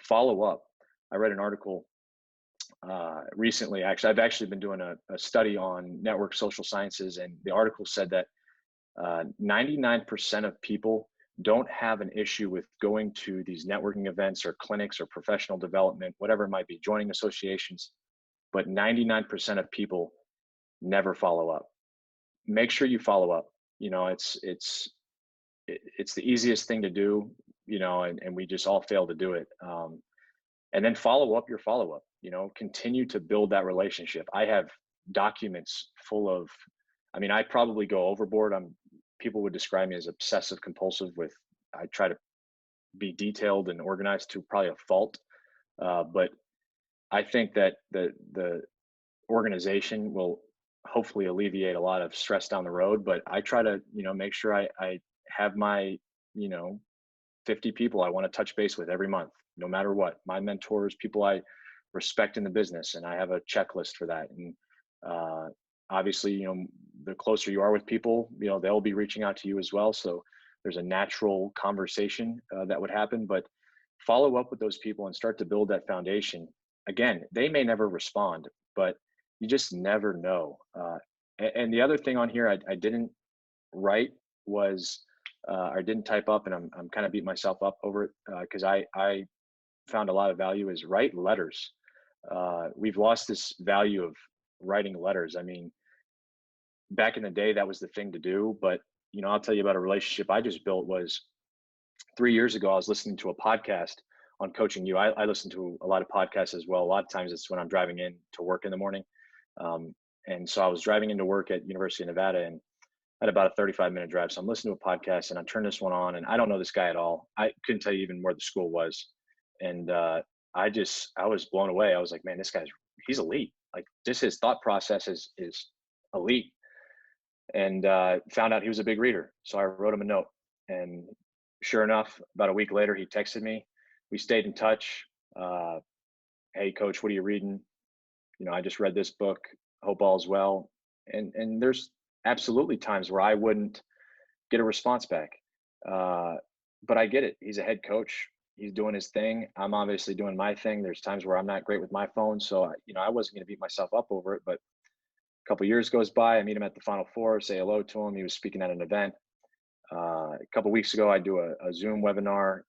follow up. I read an article recently. Actually, I've actually been doing a study on network social sciences, and the article said that 99% of people don't have an issue with going to these networking events or clinics or professional development, whatever it might be, joining associations, but 99% of people never follow up. Make sure you follow up. It's the easiest thing to do, and we just all fail to do it. And then follow up your follow up, continue to build that relationship. I have documents full of, I mean, I probably go overboard. People would describe me as obsessive compulsive I try to be detailed and organized to probably a fault. But I think that the organization will hopefully alleviate a lot of stress down the road. But I try to, make sure I have my, 50 people I want to touch base with every month, no matter what. My mentors, people I respect in the business, and I have a checklist for that. And obviously, the closer you are with people, they'll be reaching out to you as well. So there's a natural conversation that would happen. But follow up with those people and start to build that foundation. Again, they may never respond, but you just never know. And the other thing on here I didn't write was, I didn't type up, and I'm kind of beating myself up over it, because I found a lot of value, is write letters. We've lost this value of writing letters. I mean, back in the day, that was the thing to do. But I'll tell you about a relationship I just built. Was 3 years ago, I was listening to a podcast on coaching you. I listen to a lot of podcasts as well. A lot of times it's when I'm driving in to work in the morning. And so I was driving into work at University of Nevada, and had about a 35-minute drive. So I'm listening to a podcast and I turned this one on, and I don't know this guy at all. I couldn't tell you even where the school was. And I was blown away. I was like, man, he's elite. Like, just his thought process is elite. And found out he was a big reader. So I wrote him a note. And sure enough, about a week later, he texted me. We stayed in touch. Hey, coach, what are you reading? I just read this book. Hope all's well. And there's absolutely times where I wouldn't get a response back. But I get it. He's a head coach. He's doing his thing. I'm obviously doing my thing. There's times where I'm not great with my phone. So, I wasn't going to beat myself up over it. But a couple of years goes by. I meet him at the Final Four, say hello to him. He was speaking at an event. A couple of weeks ago, I do a Zoom webinar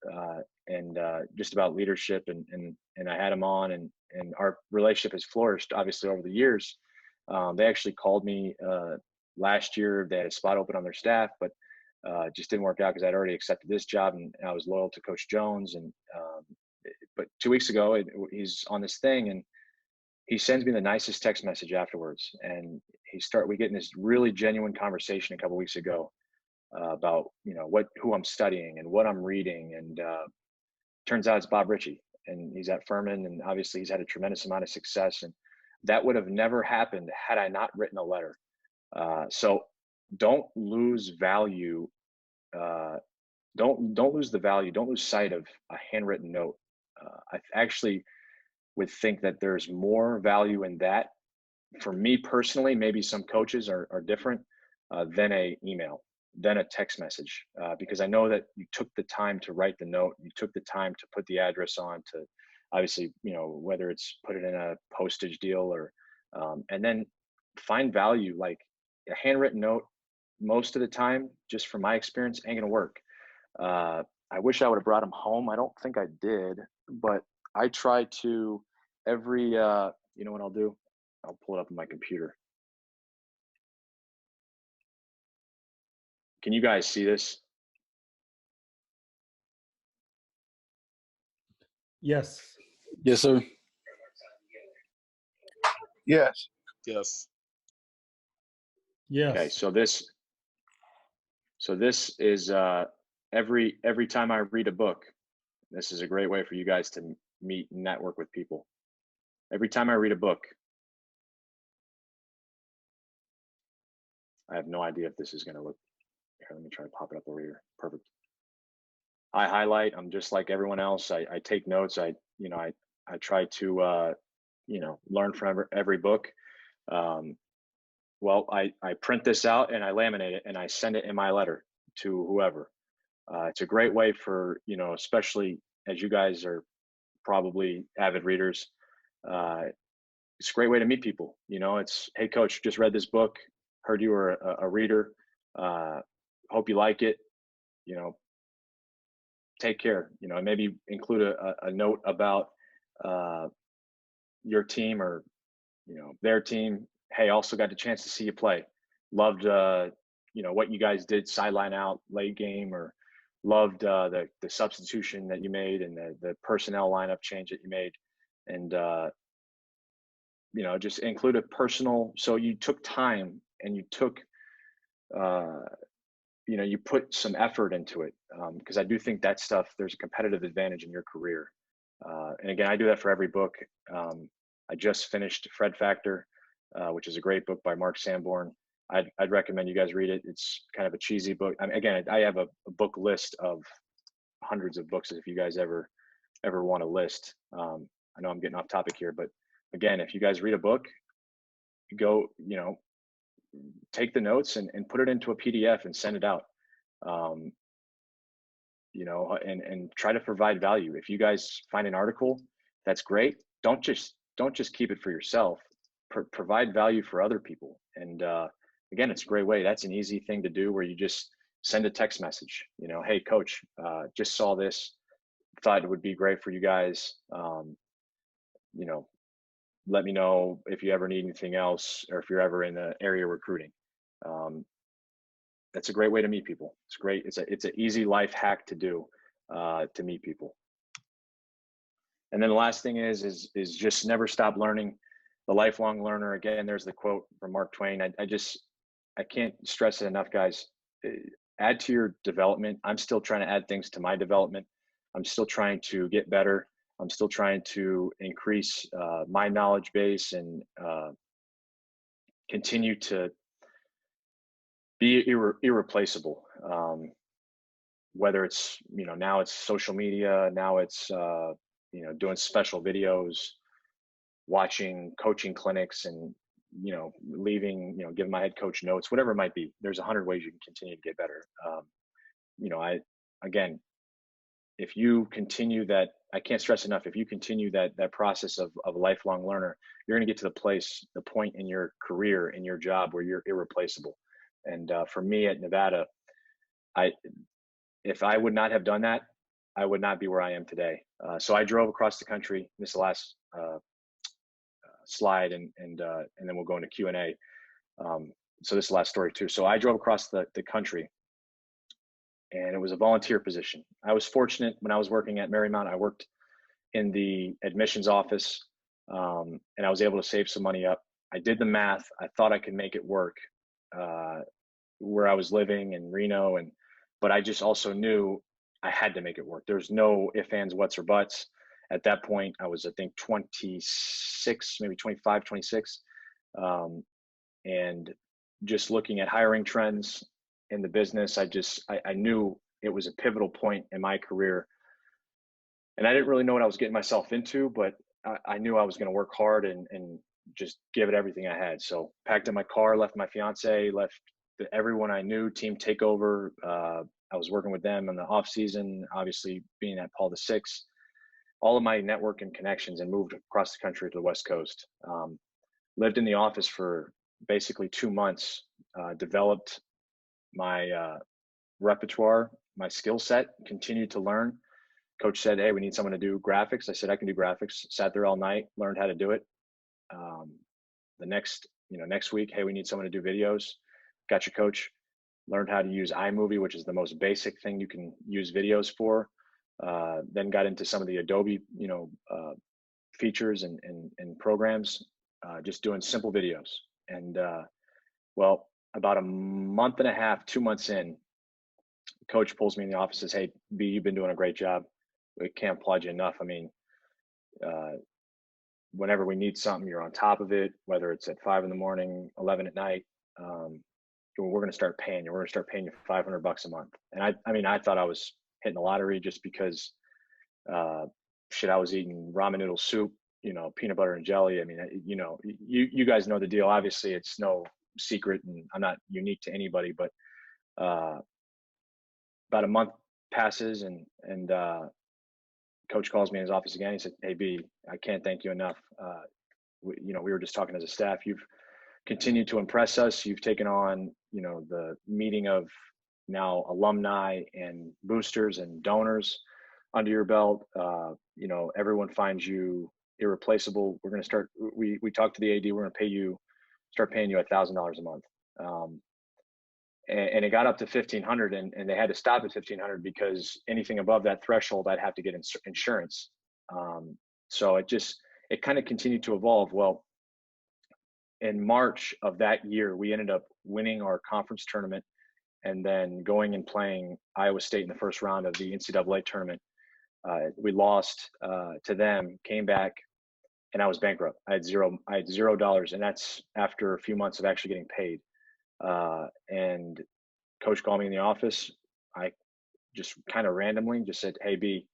and just about leadership. And I had him on, and our relationship has flourished, obviously, over the years. They actually called me last year. They had a spot open on their staff, but just didn't work out because I'd already accepted this job and I was loyal to Coach Jones. But 2 weeks ago, he's on this thing, and he sends me the nicest text message afterwards. And we get in this really genuine conversation a couple of weeks ago about who I'm studying and what I'm reading. And turns out it's Bob Ritchie, and he's at Furman, and obviously he's had a tremendous amount of success. And that would have never happened had I not written a letter. So don't lose value. Don't lose the value. Don't lose sight of a handwritten note. I actually would think that there's more value in that. For me personally, maybe some coaches are different than a email, than a text message, because I know that you took the time to write the note. You took the time to put the address on, to obviously, whether it's put it in a postage deal or, and then find value. Like a handwritten note, most of the time, just from my experience, ain't gonna work. I wish I would have brought them home. I don't think I did, but I try to you know what I'll do? I'll pull it up on my computer. Can you guys see this? Yes. Yes, sir. Yes. Yes. Yes. Okay, so this is every time I read a book, this is a great way for you guys to meet and network with people. Every time I read a book, I have no idea if this is going to look. Here, let me try to pop it up over here. Perfect. I highlight. I'm just like everyone else. I take notes. I try to learn from every book. Well, I print this out and I laminate it and I send it in my letter to whoever. It's a great way for, especially as you guys are probably avid readers. It's a great way to meet people. It's, hey, coach, just read this book. Heard you were a reader. Hope you like it. Take care. Maybe include a note about your team or their team. Hey, also got the chance to see you play. Loved what you guys did sideline out late game, or loved the substitution that you made and the personnel lineup change that you made. And just include a personal, so you took time and you took you put some effort into it, because I do think that stuff, there's a competitive advantage in your career. And again, I do that for every book. I just finished Fred Factor, which is a great book by Mark Sanborn. I'd recommend you guys read it. It's kind of a cheesy book. Again, I have a book list of hundreds of books if you guys ever want a list. I know I'm getting off topic here, but again, if you guys read a book, go, take the notes and put it into a PDF and send it out. And try to provide value. If you guys find an article, that's great. Don't just keep it for yourself. Provide value for other people. And again, it's a great way. That's an easy thing to do, where you just send a text message. Hey, coach, just saw this. Thought it would be great for you guys. Let me know if you ever need anything else, or if you're ever in the area recruiting. That's a great way to meet people. It's great. It's an easy life hack to do, to meet people. And then the last thing is just never stop learning. The lifelong learner. Again, there's the quote from Mark Twain. I can't stress it enough, guys. Uh, Add to your development. I'm still trying to add things to my development. I'm still trying to get better. I'm still trying to increase my knowledge base and continue to be irreplaceable. Whether it's, now it's social media, now it's doing special videos, watching coaching clinics, and leaving, giving my head coach notes, whatever it might be. There's 100 ways you can continue to get better. I again, if you continue that, I can't stress enough, if you continue that process of a lifelong learner, you're going to get to the point in your career, in your job, where you're irreplaceable. And for me at Nevada, I if I would not have done that, I would not be where I am today. So I drove across the country. This is the last slide, and then we'll go into Q&A. So this is the last story too. So I drove across the country, and it was a volunteer position. I was fortunate when I was working at Marymount. I worked in the admissions office, and I was able to save some money up. I did the math. I thought I could make it work where I was living in Reno, but I just also knew I had to make it work. There's no ifs, ands, whats, or buts. At that point, I was, I think, 26, maybe 25, 26. And just looking at hiring trends in the business, I knew it was a pivotal point in my career. And I didn't really know what I was getting myself into, but I knew I was going to work hard and just give it everything I had. So packed in my car, left my fiance, left everyone I knew, team takeover. I was working with them in the off season, obviously being at Paul VI, all of my network and connections, and moved across the country to the West Coast. Lived in the office for basically 2 months, developed my repertoire, my skill set, continued to learn. Coach said, "Hey, we need someone to do graphics." I said, "I can do graphics." Sat there all night, learned how to do it. The next week, "Hey, we need someone to do videos." Got your coach. Learned how to use iMovie, which is the most basic thing you can use videos for. Then got into some of the Adobe, features and programs, just doing simple videos. And well, about a month and a half, 2 months in, coach pulls me in the office and says, "Hey, B, you've been doing a great job. We can't applaud you enough. I mean, uh, whenever we need something, you're on top of it, whether it's at 5 in the morning, 11 at night. We're going to start paying you. We're going to start paying you $500 a month." And I mean, I thought I was hitting the lottery, just because, I was eating ramen noodle soup, peanut butter and jelly. I mean, you guys know the deal. Obviously, it's no secret, and I'm not unique to anybody, but about a month passes, and coach calls me in his office again. He said, "Hey, B, I can't thank you enough. We were just talking as a staff. You've continued to impress us. You've taken on, the meeting of now alumni and boosters and donors under your belt. Everyone finds you irreplaceable. We're going to start. We talked to the AD. We're going to start paying you $1,000 a month." And it got up to 1,500, and they had to stop at 1,500 because anything above that threshold, I'd have to get insurance. So it kind of continued to evolve. Well, in March of that year, we ended up winning our conference tournament, and then going and playing Iowa State in the first round of the NCAA tournament. We lost to them, came back, and I was bankrupt. I had $0, and that's after a few months of actually getting paid. And coach called me in the office. I just kind of randomly just said, "Hey, B,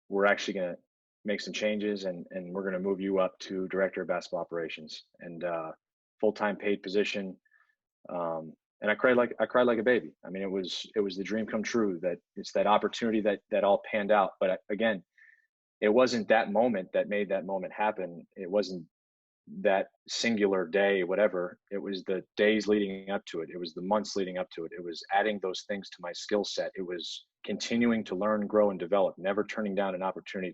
we're actually going to make some changes, and we're going to move you up to director of basketball operations, and full-time paid position." And I cried like a baby. I mean, it was the dream come true. That it's that opportunity that all panned out. But again, it wasn't that moment that made that moment happen. It wasn't that singular day, whatever. It was the days leading up to it. It was the months leading up to it. It was adding those things to my skill set. It was continuing to learn, grow, and develop, never turning down an opportunity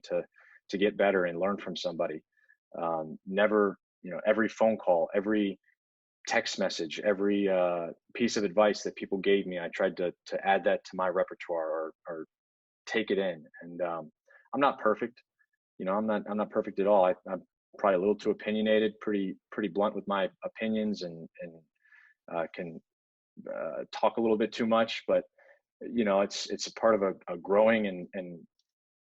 to get better and learn from somebody. Never, every phone call, every text message, every piece of advice that people gave me, I tried to add that to my repertoire, or take it in. And I'm not perfect. I'm not perfect at all. I'm probably a little too opinionated, pretty blunt with my opinions, and can talk a little bit too much, but it's a part of a growing and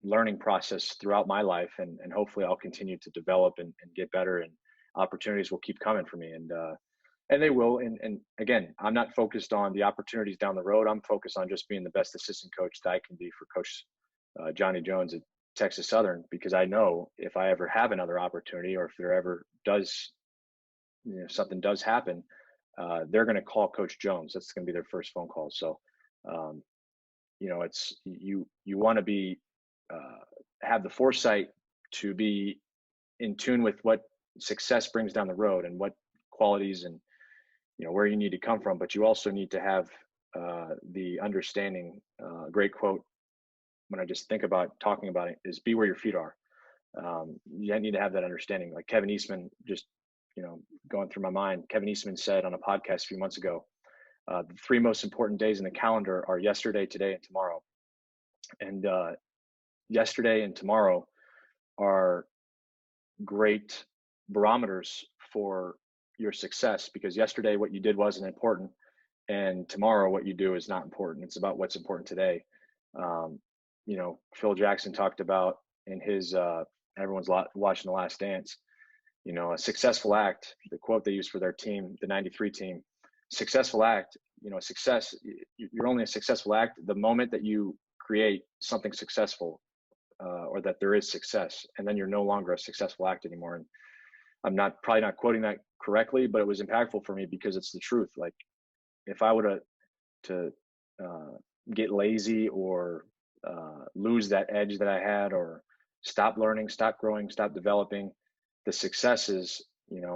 learning process throughout my life, and hopefully I'll continue to develop and get better, and opportunities will keep coming for me, and they will. And again, I'm not focused on the opportunities down the road. I'm focused on just being the best assistant coach that I can be for Coach Johnny Jones at Texas Southern, because I know if I ever have another opportunity, or if there ever does, something does happen, they're going to call Coach Jones. That's going to be their first phone call. So, um, it's you want to be have the foresight to be in tune with what success brings down the road, and what qualities, and where you need to come from. But you also need to have the understanding. Great quote, when I just think about talking about it, is be where your feet are. You need to have that understanding. Like Kevin Eastman, just going through my mind, Kevin Eastman said on a podcast a few months ago, the three most important days in the calendar are yesterday, today, and tomorrow. And yesterday and tomorrow are great barometers for your success, because yesterday what you did wasn't important, and tomorrow what you do is not important. It's about what's important today. Phil Jackson talked about in his everyone's watching The Last Dance, a successful act, the quote they used for their team, the 93 team, successful act, success, you're only a successful act the moment that you create something successful, or that there is success, and then you're no longer a successful act anymore. And I'm probably not quoting that correctly, but it was impactful for me because it's the truth. Like, if I were to get lazy, or lose that edge that I had, or stop learning, stop growing, stop developing, the successes,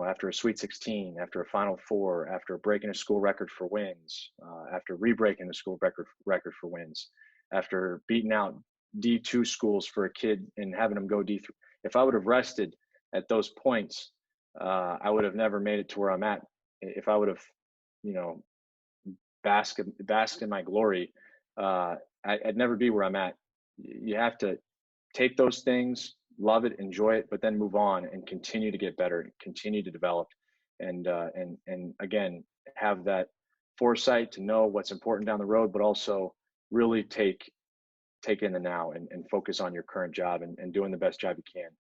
after a Sweet 16, after a Final Four, after breaking a school record for wins, after re-breaking the school record for wins, after beating out D2 schools for a kid and having them go D3. If I would have rested at those points, I would have never made it to where I'm at. If I would have, bask in my glory, I'd never be where I'm at. You have to take those things, love it, enjoy it, but then move on and continue to get better, continue to develop, and again, have that foresight to know what's important down the road, but also really take in the now, and focus on your current job, and doing the best job you can.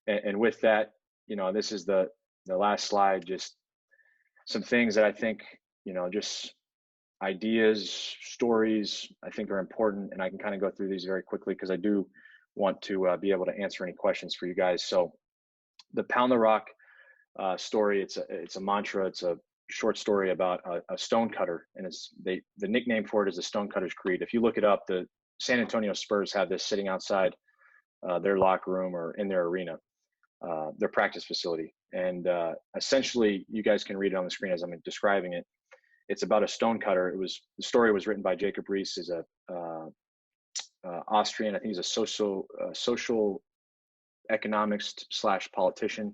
And with that, this is the last slide, just some things that I think, just ideas, stories, I think are important. And I can kind of go through these very quickly, because I do want to be able to answer any questions for you guys. So the Pound the Rock story, it's a mantra. It's a short story about a stone cutter, and the nickname for it is the Stone Cutter's Creed. If you look it up, the San Antonio Spurs have this sitting outside their locker room, or in their arena, their practice facility. And essentially, you guys can read it on the screen as I'm describing it. It's about a stone cutter. The story was written by Jacob Riis, is a Austrian. I think he's a social economics / politician.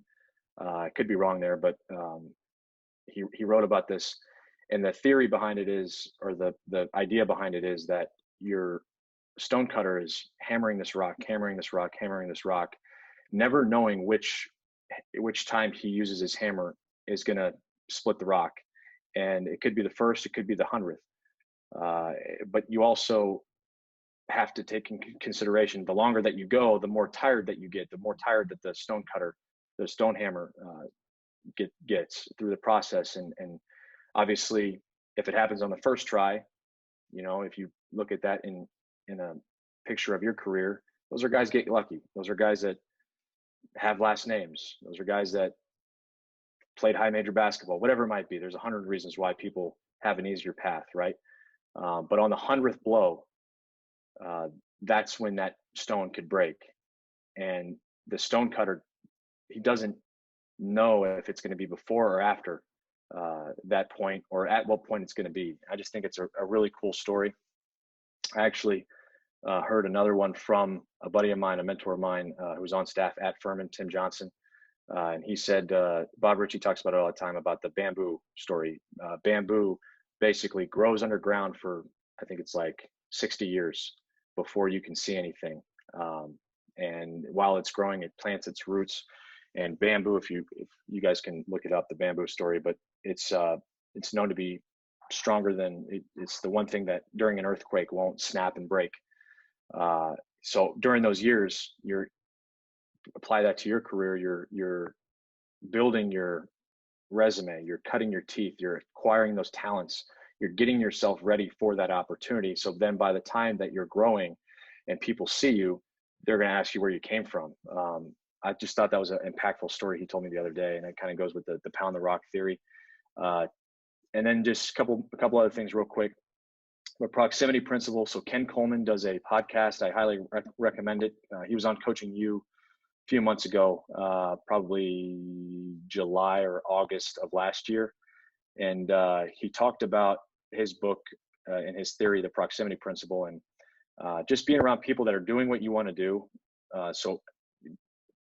I could be wrong there, but he wrote about this. And the theory behind it is, or the idea behind it is, that your stone cutter is hammering this rock, never knowing which time he uses his hammer is going to split the rock. And it could be the first, it could be the 100th. But you also have to take in consideration, the longer that you go, the more tired that you get, the more tired that the stone cutter, the stone hammer gets through the process. And obviously, if it happens on the first try, if you look at that in a picture of your career, those are guys get lucky. Those are guys that have last names. Those are guys that played high major basketball, whatever it might be. There's 100 reasons why people have an easier path, right? But on the 100th blow, that's when that stone could break. And the stone cutter, he doesn't know if it's going to be before or after that point, or at what point it's going to be. I just think it's a really cool story. I actually heard another one from a buddy of mine, a mentor of mine, who was on staff at Furman, Tim Johnson. And he said, Bob Ritchie talks about it all the time, about the bamboo story. Bamboo basically grows underground for, I think it's like 60 years before you can see anything. And while it's growing, it plants its roots And bamboo, if you guys can look it up, the bamboo story, but it's known to be stronger than it's the one thing that during an earthquake won't snap and break. So during those years, you're apply that to your career. You're building your resume, you're cutting your teeth, you're acquiring those talents, you're getting yourself ready for that opportunity. So then by the time that you're growing and people see you, they're going to ask you where you came from. I just thought that was an impactful story he told me the other day, and it kind of goes with the pound the rock theory. And then just a couple other things real quick. The proximity principle. So Ken Coleman does a podcast. I highly recommend it. He was on Coaching You a few months ago, probably July or August of last year. And he talked about his book and his theory, the proximity principle, and just being around people that are doing what you want to do. So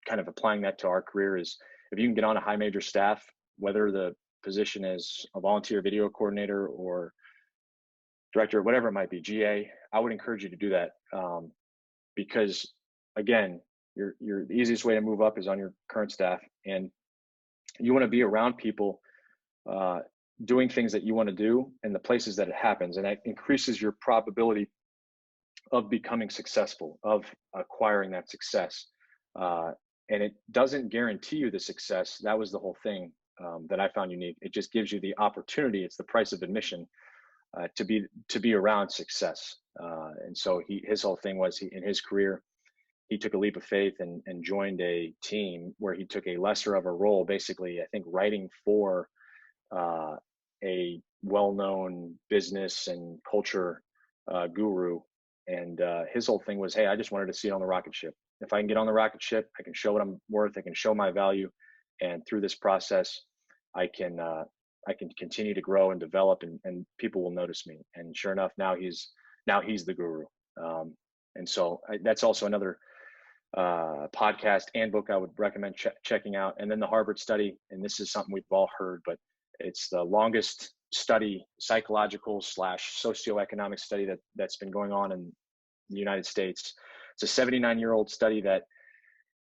kind of applying that to our career is if you can get on a high major staff, whether the position is a volunteer video coordinator or director, whatever it might be, GA, I would encourage you to do that. Because again, the easiest way to move up is on your current staff, and you want to be around people doing things that you want to do in the places that it happens, and that increases your probability of becoming successful, of acquiring that success. And it doesn't guarantee you the success. That was the whole thing that I found unique. It just gives you the opportunity. It's the price of admission to be around success. And so his whole thing was in his career, he took a leap of faith and joined a team where he took a lesser of a role, basically, I think, writing for a well-known business and culture guru. And his whole thing was, hey, I just wanted to see it on the rocket ship. If I can get on the rocket ship, I can show what I'm worth. I can show my value. And through this process, I can continue to grow and develop, and people will notice me. And sure enough, now he's the guru. And so that's also another podcast and book I would recommend checking out. And then the Harvard study, and this is something we've all heard, but it's the longest study, psychological / socioeconomic study that's been going on in the United States. It's a 79-year-old study that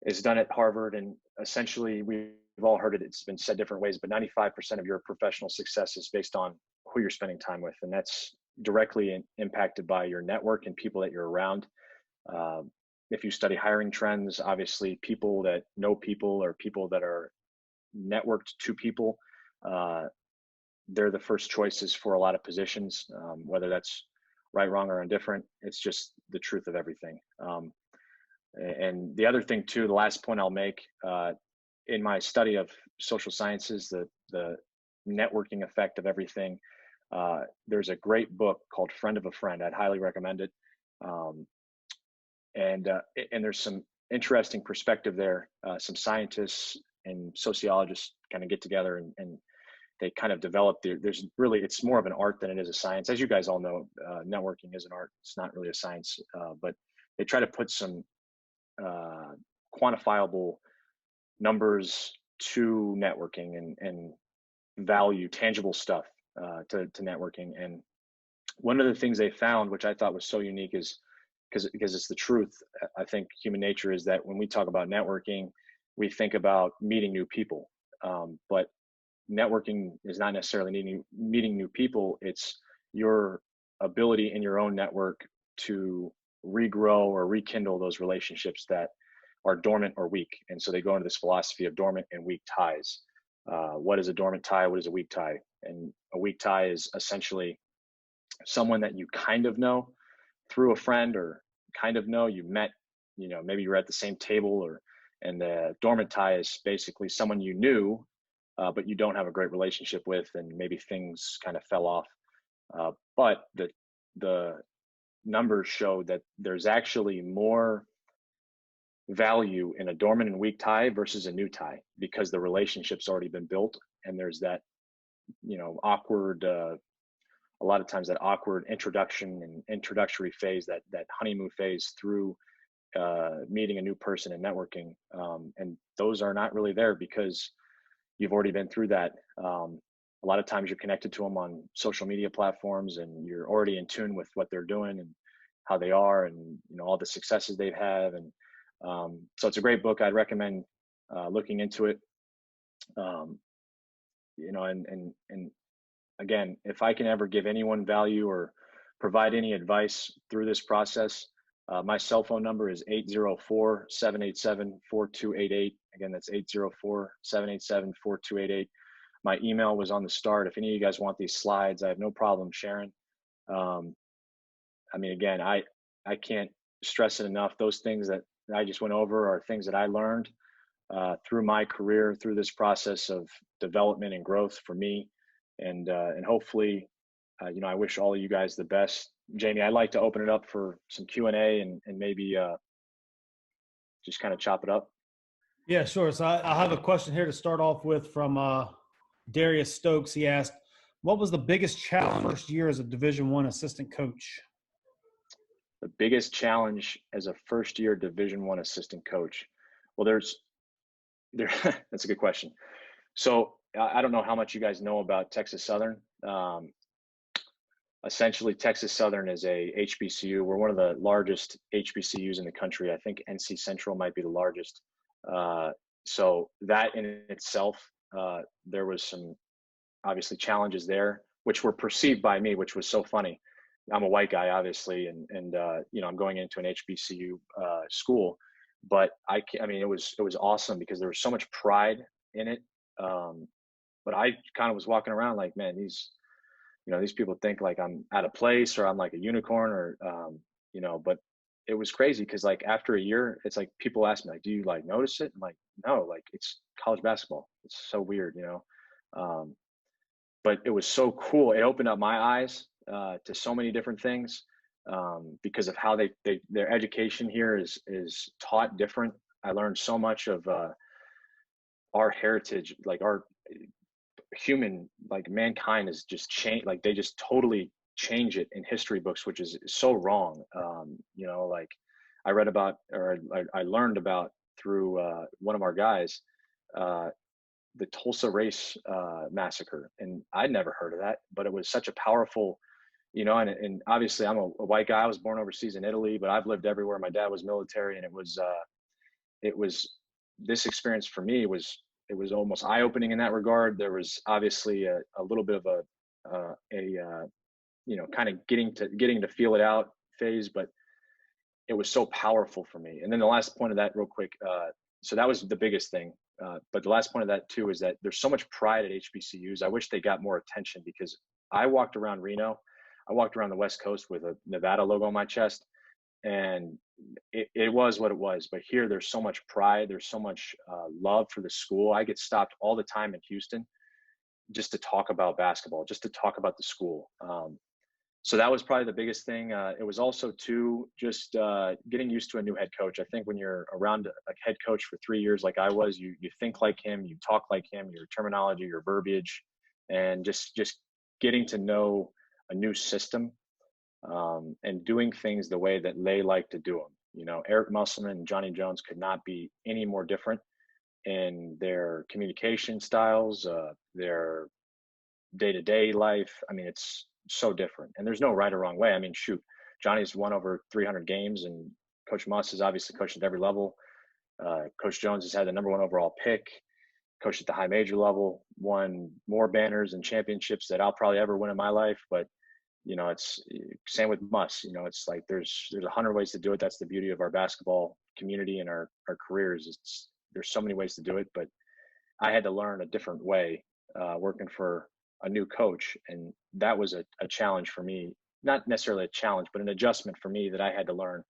is done at Harvard, and essentially we've all heard it. It's been said different ways, but 95% of your professional success is based on who you're spending time with, and that's directly impacted by your network and people that you're around. If you study hiring trends, obviously people that know people or people that are networked to people, they're the first choices for a lot of positions, whether that's right, wrong, or indifferent. It's just the truth of everything. And the other thing too, the last point I'll make, in my study of social sciences, the networking effect of everything, there's a great book called Friend of a Friend. I'd highly recommend it. And there's some interesting perspective there. Some scientists and sociologists kind of get together and they kind of develop it's more of an art than it is a science. As you guys all know, networking is an art. It's not really a science, but they try to put some quantifiable numbers to networking and value, tangible stuff to networking. And one of the things they found, which I thought was so unique, is because it's the truth. I think human nature is that when we talk about networking, we think about meeting new people, but networking is not necessarily meeting new people. It's your ability in your own network to regrow or rekindle those relationships that are dormant or weak. And so they go into this philosophy of dormant and weak ties. What is a dormant tie? What is a weak tie? And a weak tie is essentially someone that you kind of know through a friend, or kind of know, you met, maybe you're at the same table, and the dormant tie is basically someone you knew, but you don't have a great relationship with, and maybe things kind of fell off. But the numbers show that there's actually more value in a dormant and weak tie versus a new tie, because the relationship's already been built, and there's that, awkward, a lot of times that awkward introduction and introductory phase, that honeymoon phase through meeting a new person and networking. And those are not really there because you've already been through that. A lot of times you're connected to them on social media platforms, and you're already in tune with what they're doing and how they are, and all the successes they've had. And so it's a great book. I'd recommend looking into it. Um, and again, if I can ever give anyone value or provide any advice through this process, my cell phone number is 804-787-4288. Again, that's 804-787-4288. My email was on the start. If any of you guys want these slides, I have no problem sharing. Again, I can't stress it enough. Those things that I just went over are things that I learned through my career, through this process of development and growth for me. And hopefully, I wish all of you guys the best. Jamie, I'd like to open it up for some Q&A and maybe just kind of chop it up. Yeah, sure. So I have a question here to start off with from Darius Stokes. He asked, what was the biggest challenge first year as a Division I assistant coach? The biggest challenge as a first-year Division I assistant coach? Well, that's a good question. So I don't know how much you guys know about Texas Southern. Essentially, Texas Southern is a HBCU. We're one of the largest HBCUs in the country. I think NC Central might be the largest. So that in itself, there was some obviously challenges there, which were perceived by me, which was so funny. I'm a white guy, obviously, and I'm going into an HBCU school, but it was awesome because there was so much pride in it. But I kind of was walking around like, man, these people think like I'm out of place or I'm like a unicorn or, but it was crazy because like after a year, it's like people ask me like, do you like notice it? I'm like, no, like it's college basketball. It's so weird, but it was so cool. It opened up my eyes to so many different things because of how their education here is taught different. I learned so much of our heritage, like our human, like mankind is just changed. Like they just totally change it in history books, which is so wrong. Like I read about, or I learned about through one of our guys, the Tulsa race massacre. And I'd never heard of that, but it was such a powerful, and obviously I'm a white guy. I was born overseas in Italy, but I've lived everywhere. My dad was military, and it was this experience for me it was almost eye-opening in that regard. There was obviously a little bit of kind of getting to feel it out phase, but it was so powerful for me. And then the last point of that real quick. So that was the biggest thing. But the last point of that too is that there's so much pride at HBCUs. I wish they got more attention because I walked around Reno. I walked around the West Coast with a Nevada logo on my chest, and it was what it was. But here, there's so much pride. There's so much love for the school. I get stopped all the time in Houston just to talk about basketball, just to talk about the school. So that was probably the biggest thing. It was also too just getting used to a new head coach. I think when you're around a head coach for 3 years, like I was, you think like him, you talk like him, your terminology, your verbiage, and just getting to know a new system and doing things the way that they like to do them. Eric Musselman and Johnny Jones could not be any more different in their communication styles, their day-to-day life. It's so different, and there's no right or wrong way. Shoot, Johnny's won over 300 games, and Coach Muss has obviously coached at every level. Coach Jones has had the number 1 overall pick, coached at the high major level, won more banners and championships that I'll probably ever win in my life. But it's same with Muss. It's like there's 100 ways to do it. That's the beauty of our basketball community and our careers. There's so many ways to do it, but I had to learn a different way working for a new coach, and that was a challenge for me. Not necessarily a challenge, but an adjustment for me that I had to learn.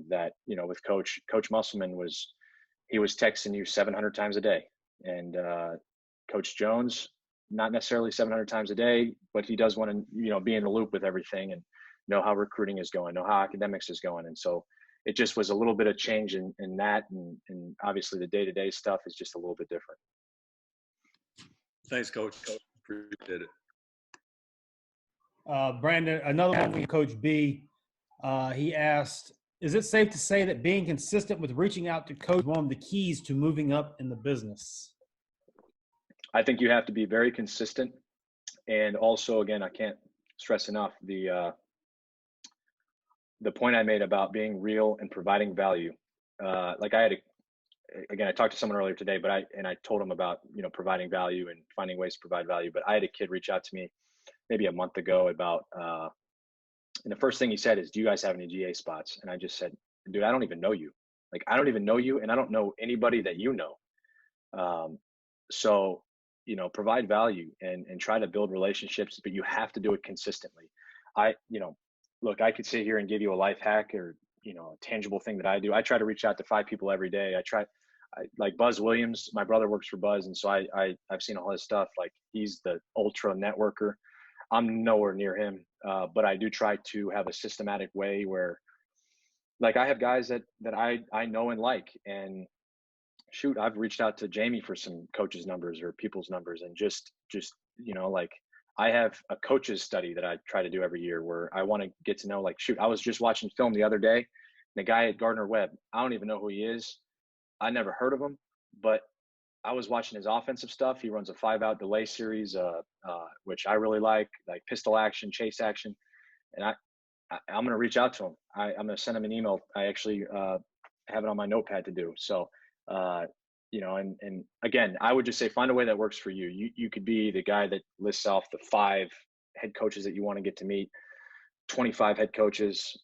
That with Coach Musselman was texting you 700 times a day, and Coach Jones not necessarily 700 times a day, but he does want to be in the loop with everything and know how recruiting is going, know how academics is going, and so it just was a little bit of change in that, and obviously the day-to-day stuff is just a little bit different. Thanks, Coach. Appreciate it. Brandon, another one from Coach B. He asked, is it safe to say that being consistent with reaching out to coach is one of the keys to moving up in the business? I think you have to be very consistent. And also, again, I can't stress enough the point I made about being real and providing value. Like I had again, I talked to someone earlier today, but I told him about, providing value and finding ways to provide value. But I had a kid reach out to me maybe a month ago about, and the first thing he said is, "Do you guys have any GA spots?" And I just said, "Dude, I don't even know you. Like, I don't even know you, and I don't know anybody that you know. Um, so, provide value and try to build relationships, but you have to do it consistently. I, look, I could sit here and give you a life hack or, a tangible thing that I do. I try to reach out to 5 people every day. Like Buzz Williams, my brother works for Buzz. And so I've seen all his stuff. Like, he's the ultra networker. I'm nowhere near him. But I do try to have a systematic way where, like, I have guys that I know and like, and shoot, I've reached out to Jamie for some coaches' numbers or people's numbers, and just like, I have a coaches study that I try to do every year where I want to get to know, like, shoot, I was just watching film the other day, and the guy at Gardner Webb, I don't even know who he is. I never heard of him, but I was watching his offensive stuff. He runs a 5-out delay series, which I really like pistol action, chase action, and I'm going to reach out to him. I'm going to send him an email. I actually have it on my notepad to do. So, and again, I would just say, find a way that works for you. You could be the guy that lists off the 5 head coaches that you want to get to meet, 25 head coaches.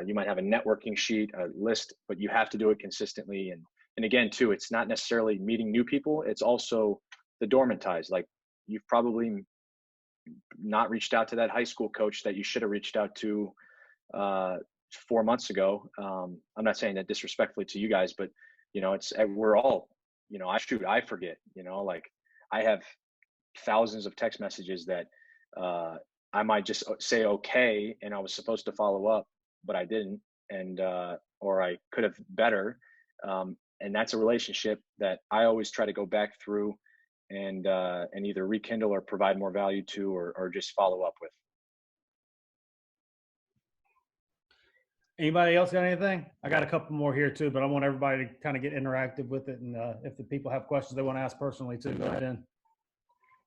You might have a networking sheet, a list, but you have to do it consistently. And again, too, it's not necessarily meeting new people. It's also the dormant ties. Like, you've probably not reached out to that high school coach that you should have reached out to 4 months ago. I'm not saying that disrespectfully to you guys, but we're all, I forget, like, I have thousands of text messages that I might just say okay, and I was supposed to follow up, but I didn't, and or I could have better, and that's a relationship that I always try to go back through and either rekindle or provide more value to, or just follow up with. Anybody else got anything? I got a couple more here too, but I want everybody to kind of get interactive with it. And if the people have questions they want to ask personally too, go ahead in.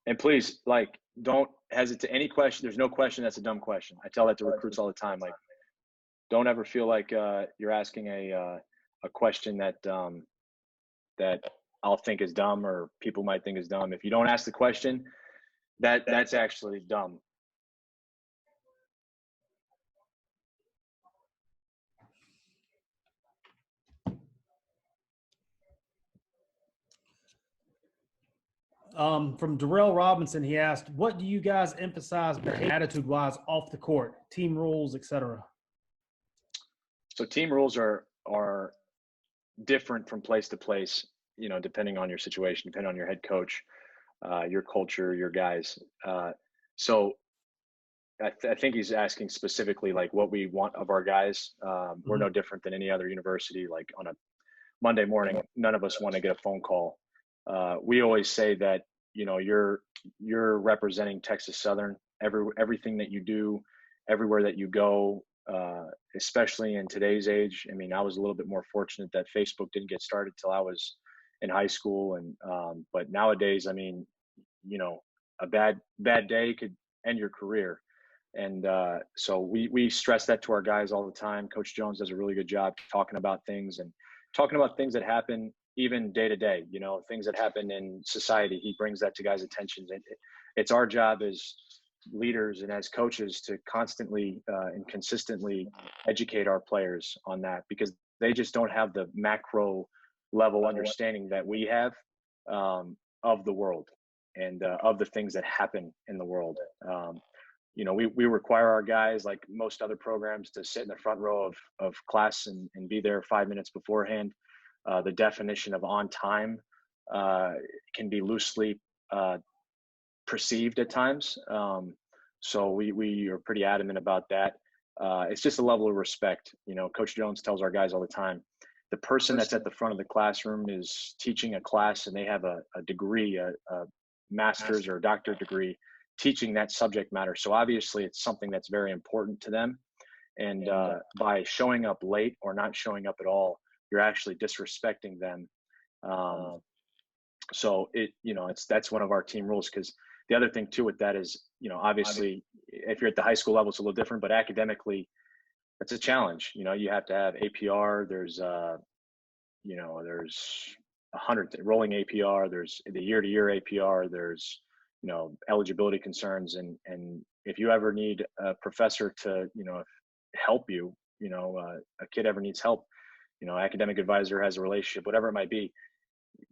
And please, like, don't hesitate. Any question, there's no question that's a dumb question. I tell that to recruits all the time. Like, don't ever feel like you're asking a question that that I'll think is dumb, or people might think is dumb. If you don't ask the question, that's actually dumb. From Darrell Robinson, he asked, what do you guys emphasize attitude-wise off the court, team rules, etc.? So team rules are different from place to place, depending on your situation, depending on your head coach, your culture, your guys. So I think he's asking specifically, like, what we want of our guys. We're no different than any other university. Like, on a Monday morning, none of us want to get a phone call. We always say that, you're representing Texas Southern. Everything that you do, everywhere that you go, especially in today's age. I mean, I was a little bit more fortunate that Facebook didn't get started till I was in high school, and but nowadays, I mean, a bad day could end your career. And so we stress that to our guys all the time. Coach Jones does a really good job talking about things that happen even day to day, things that happen in society. He brings that to guys' attention. It's our job as leaders and as coaches to constantly and consistently educate our players on that, because they just don't have the macro level understanding that we have of the world and of the things that happen in the world. We require our guys, like most other programs, to sit in the front row of class and be there 5 minutes beforehand. The definition of on time can be loosely perceived at times. So we are pretty adamant about that. It's just a level of respect. Coach Jones tells our guys all the time, the person that's at the front of the classroom is teaching a class, and they have a degree, a master's or a doctorate degree, teaching that subject matter. So obviously it's something that's very important to them. And by showing up late or not showing up at all, you're actually disrespecting them. So that's one of our team rules. Because the other thing too with that is, obviously if you're at the high school level, it's a little different, but academically it's a challenge. You have to have APR. There's rolling APR, there's the year-to-year APR, there's, eligibility concerns. And if you ever need a professor to, help you, a kid ever needs help, academic advisor has a relationship, whatever it might be,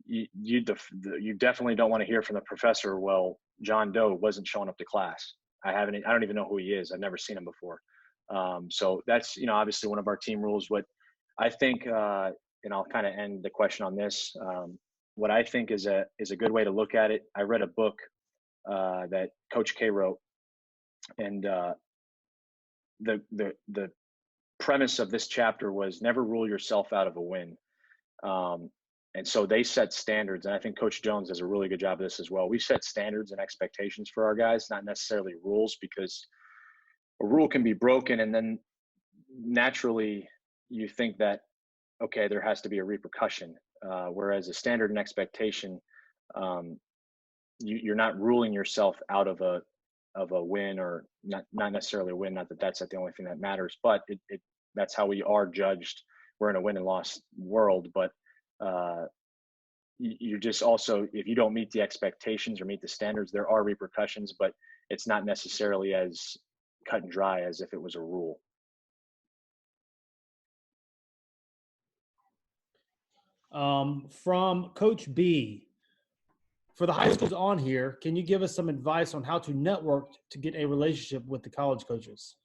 you definitely don't want to hear from the professor, well, John Doe wasn't showing up to class. I don't even know who he is. I've never seen him before. So that's, obviously one of our team rules. What I think, and I'll kind of end the question on this. What I think is a good way to look at it. I read a book that Coach K wrote, and the premise of this chapter was never rule yourself out of a win. And so they set standards, and I think Coach Jones does a really good job of this as well. We set standards and expectations for our guys, not necessarily rules, because a rule can be broken, and then naturally you think that, okay, there has to be a repercussion. Whereas a standard and expectation, you're not ruling yourself out of a win, or not necessarily a win. Not that that's the only thing that matters, but that's how we are judged. We're in a win and loss world, but you just also, if you don't meet the expectations or meet the standards, there are repercussions, but it's not necessarily as cut and dry as if it was a rule. From Coach B, for the high schools on here, can you give us some advice on how to network to get a relationship with the college coaches?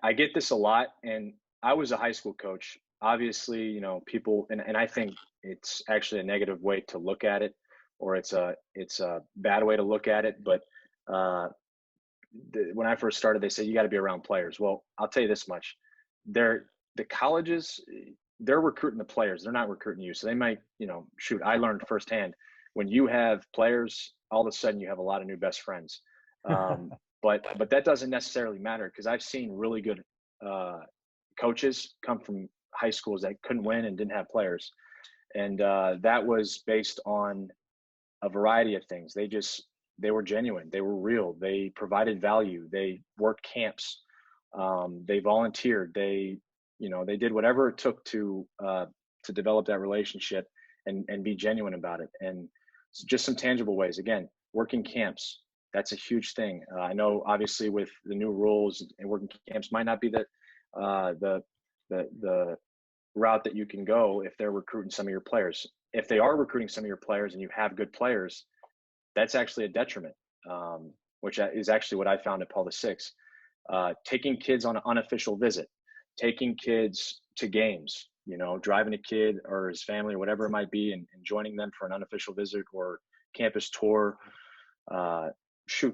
I get this a lot, and I was a high school coach. Obviously, people, and I think it's actually a negative way to look at it, or it's a bad way to look at it. But when I first started, they said you got to be around players. Well, I'll tell you this much: the colleges, they're recruiting the players. They're not recruiting you. So they might, shoot. I learned firsthand, when you have players, all of a sudden you have a lot of new best friends. But that doesn't necessarily matter, because I've seen really good coaches come from high schools that couldn't win and didn't have players. And that was based on a variety of things. They were genuine. They were real. They provided value. They worked camps. They volunteered. They did whatever it took to develop that relationship and be genuine about it. And just some tangible ways. Again, working camps. That's a huge thing. I know, obviously, with the new rules, and working camps might not be the route that you can go if they're recruiting some of your players. If they are recruiting some of your players and you have good players, that's actually a detriment, which is actually what I found at Paul VI. Taking kids on an unofficial visit, taking kids to games, driving a kid or his family or whatever it might be, and joining them for an unofficial visit or campus tour.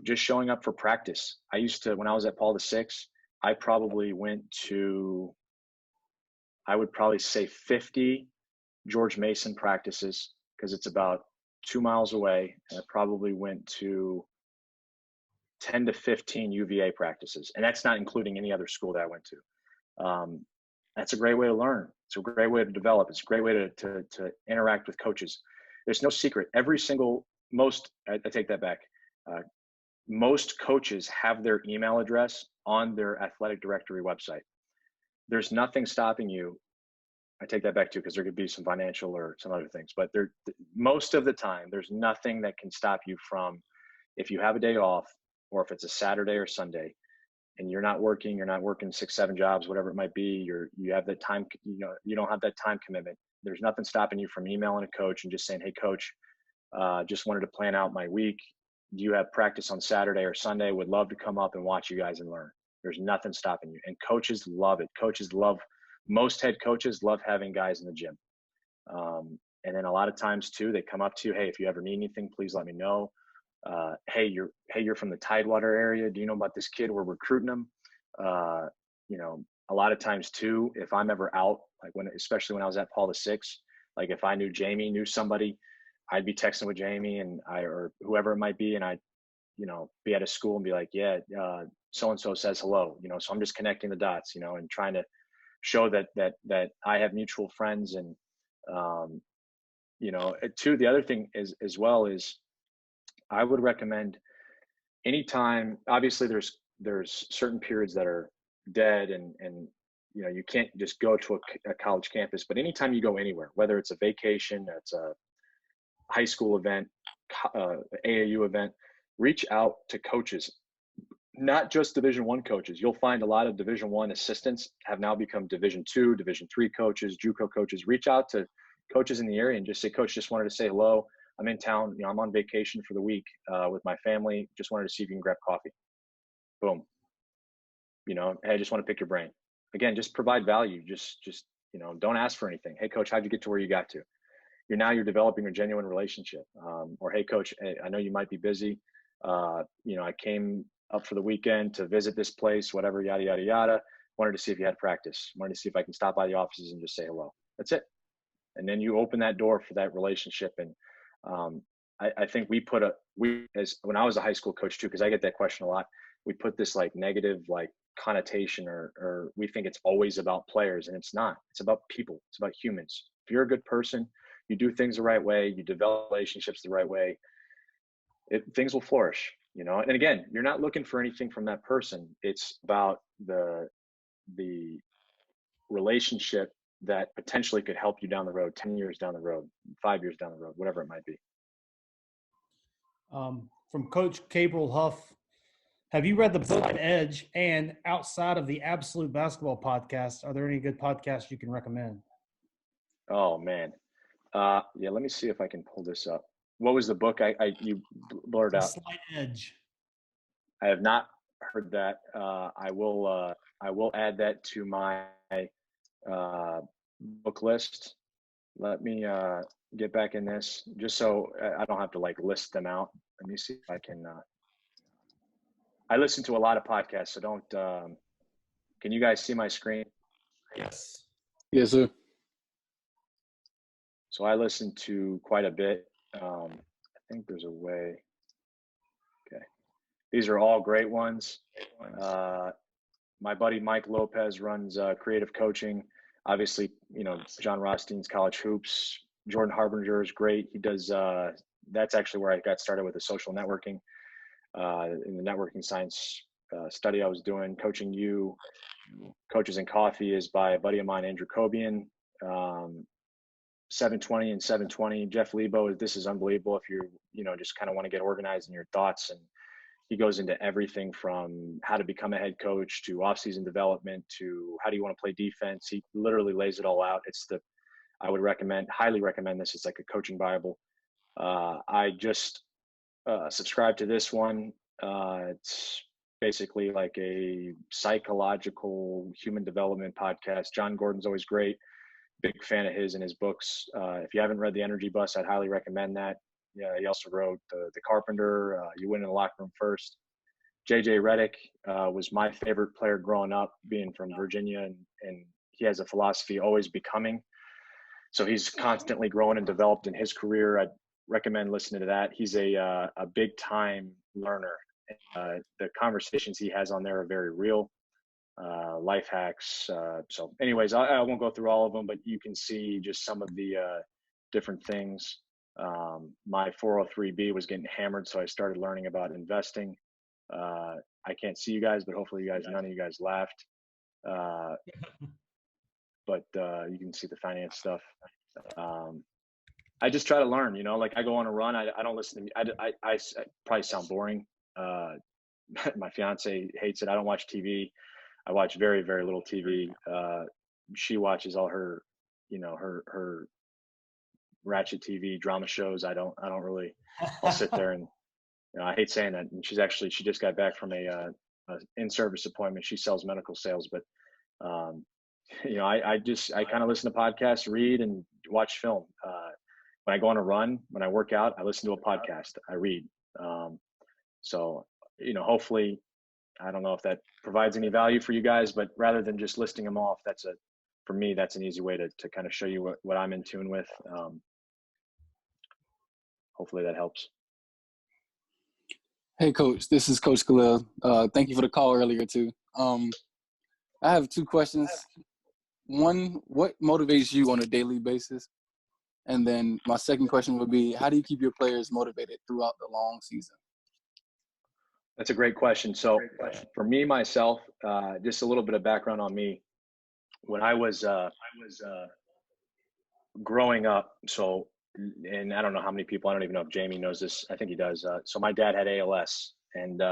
Just showing up for practice. I used to, when I was at Paul VI, I probably went to, I would probably say 50 George Mason practices, because it's about 2 miles away. And I probably went to 10 to 15 UVA practices. And that's not including any other school that I went to. That's a great way to learn. It's a great way to develop. It's a great way to interact with coaches. There's no secret. I take that back. Most coaches have their email address on their athletic directory website. There's nothing stopping you. I take that back too, because there could be some financial or some other things, but most of the time, there's nothing that can stop you from, if you have a day off, or if it's a Saturday or Sunday, and you're not working 6, 7 jobs, whatever it might be, you have that time, you don't have that time commitment. There's nothing stopping you from emailing a coach and just saying, hey, coach, just wanted to plan out my week. Do you have practice on Saturday or Sunday? Would love to come up and watch you guys and learn. There's nothing stopping you. And coaches love it. Most head coaches love having guys in the gym. And then a lot of times too, they come up to you, hey, if you ever need anything, please let me know. Hey, you're from the Tidewater area. Do you know about this kid? We're recruiting him. A lot of times too, if I'm ever out, especially when I was at Paul VI, like if I knew Jamie knew somebody, I'd be texting with Jamie or whoever it might be, and I'd, be at a school and be like, yeah, so-and-so says hello, so I'm just connecting the dots, and trying to show that I have mutual friends. And, too, the other thing is, as well, is I would recommend anytime, obviously there's certain periods that are dead and you can't just go to a college campus, but anytime you go anywhere, whether it's a vacation, it's a high school event, AAU event, reach out to coaches, not just Division I coaches. You'll find a lot of Division I assistants have now become Division II, Division III coaches, JUCO coaches. Reach out to coaches in the area and just say, Coach, just wanted to say hello. I'm in town. I'm on vacation for the week with my family. Just wanted to see if you can grab coffee. Boom. Hey, I just want to pick your brain. Again, just provide value. Just don't ask for anything. Hey, Coach, how'd you get to where you got to? You're developing a genuine relationship. Or, hey, Coach, I know you might be busy. I came up for the weekend to visit this place, whatever, yada, yada, yada. Wanted to see if you had practice. Wanted to see if I can stop by the offices and just say hello. That's it. And then you open that door for that relationship. And I think when I was a high school coach too, because I get that question a lot, we put this like negative like connotation or we think it's always about players, and it's not. It's about people. It's about humans. If you're a good person, you do things the right way, you develop relationships the right way, things will flourish, And again, you're not looking for anything from that person. It's about the relationship that potentially could help you down the road, 10 years down the road, 5 years down the road, whatever it might be. From Coach Gabriel Huff, have you read the book Edge? And outside of the Absolute Basketball podcast, are there any good podcasts you can recommend? Oh man. Yeah, let me see if I can pull this up. What was the book you blurred out? Slight Edge. I have not heard that. I will add that to my book list. Let me get back in this just so I don't have to like list them out. Let me see if I can. I listen to a lot of podcasts, so don't. Can you guys see my screen? Yes. Yes, sir. So I listen to quite a bit. I think there's a way. Okay. These are all great ones. My buddy Mike Lopez runs creative coaching. Obviously, John Rothstein's College Hoops. Jordan Harbinger is great. He does, that's actually where I got started with the social networking in the networking science study I was doing. Coaching You, Coaches and Coffee is by a buddy of mine, Andrew Cobian. 720 and 720. Jeff Lebo, this is unbelievable if you're, just kind of want to get organized in your thoughts. And he goes into everything from how to become a head coach to off-season development to how do you want to play defense. He literally lays it all out. I would highly recommend this. It's like a coaching Bible. I just subscribe to this one. It's basically like a psychological human development podcast. John Gordon's always great. Big fan of his and his books. If you haven't read The Energy Bus, I'd highly recommend that. Yeah, he also wrote The Carpenter, You Win in the Locker Room First. JJ Redick was my favorite player growing up, being from Virginia, and he has a philosophy, always becoming. So he's constantly growing and developed in his career. I'd recommend listening to that. He's a big time learner. The conversations he has on there are very real. Life hacks. So anyways, I won't go through all of them, but you can see just some of the different things. My 403B was getting hammered, so I started learning about investing. I can't see you guys, but hopefully none of you guys laughed. But you can see the finance stuff. I just try to learn, like I go on a run. I don't listen to, I probably sound boring. My fiance hates it. I don't watch TV. I watch very, very little TV. She watches all her, her ratchet TV drama shows. I don't really, I'll sit there and, I hate saying that. And she just got back from a in-service appointment. She sells medical sales, but, I kind of listen to podcasts, read and watch film. When I go on a run, when I work out, I listen to a podcast, I read. So, hopefully, I don't know if that provides any value for you guys, but rather than just listing them off, for me, that's an easy way to kind of show you what I'm in tune with. Hopefully that helps. Hey, Coach, this is Coach Khalil. Thank you for the call earlier, too. I have two questions. One, what motivates you on a daily basis? And then my second question would be, how do you keep your players motivated throughout the long season? That's a great question. So for me, myself, just a little bit of background on me. when I was growing up, so, and I don't know how many people, I don't even know if Jamie knows this. I think he does. So my dad had ALS, and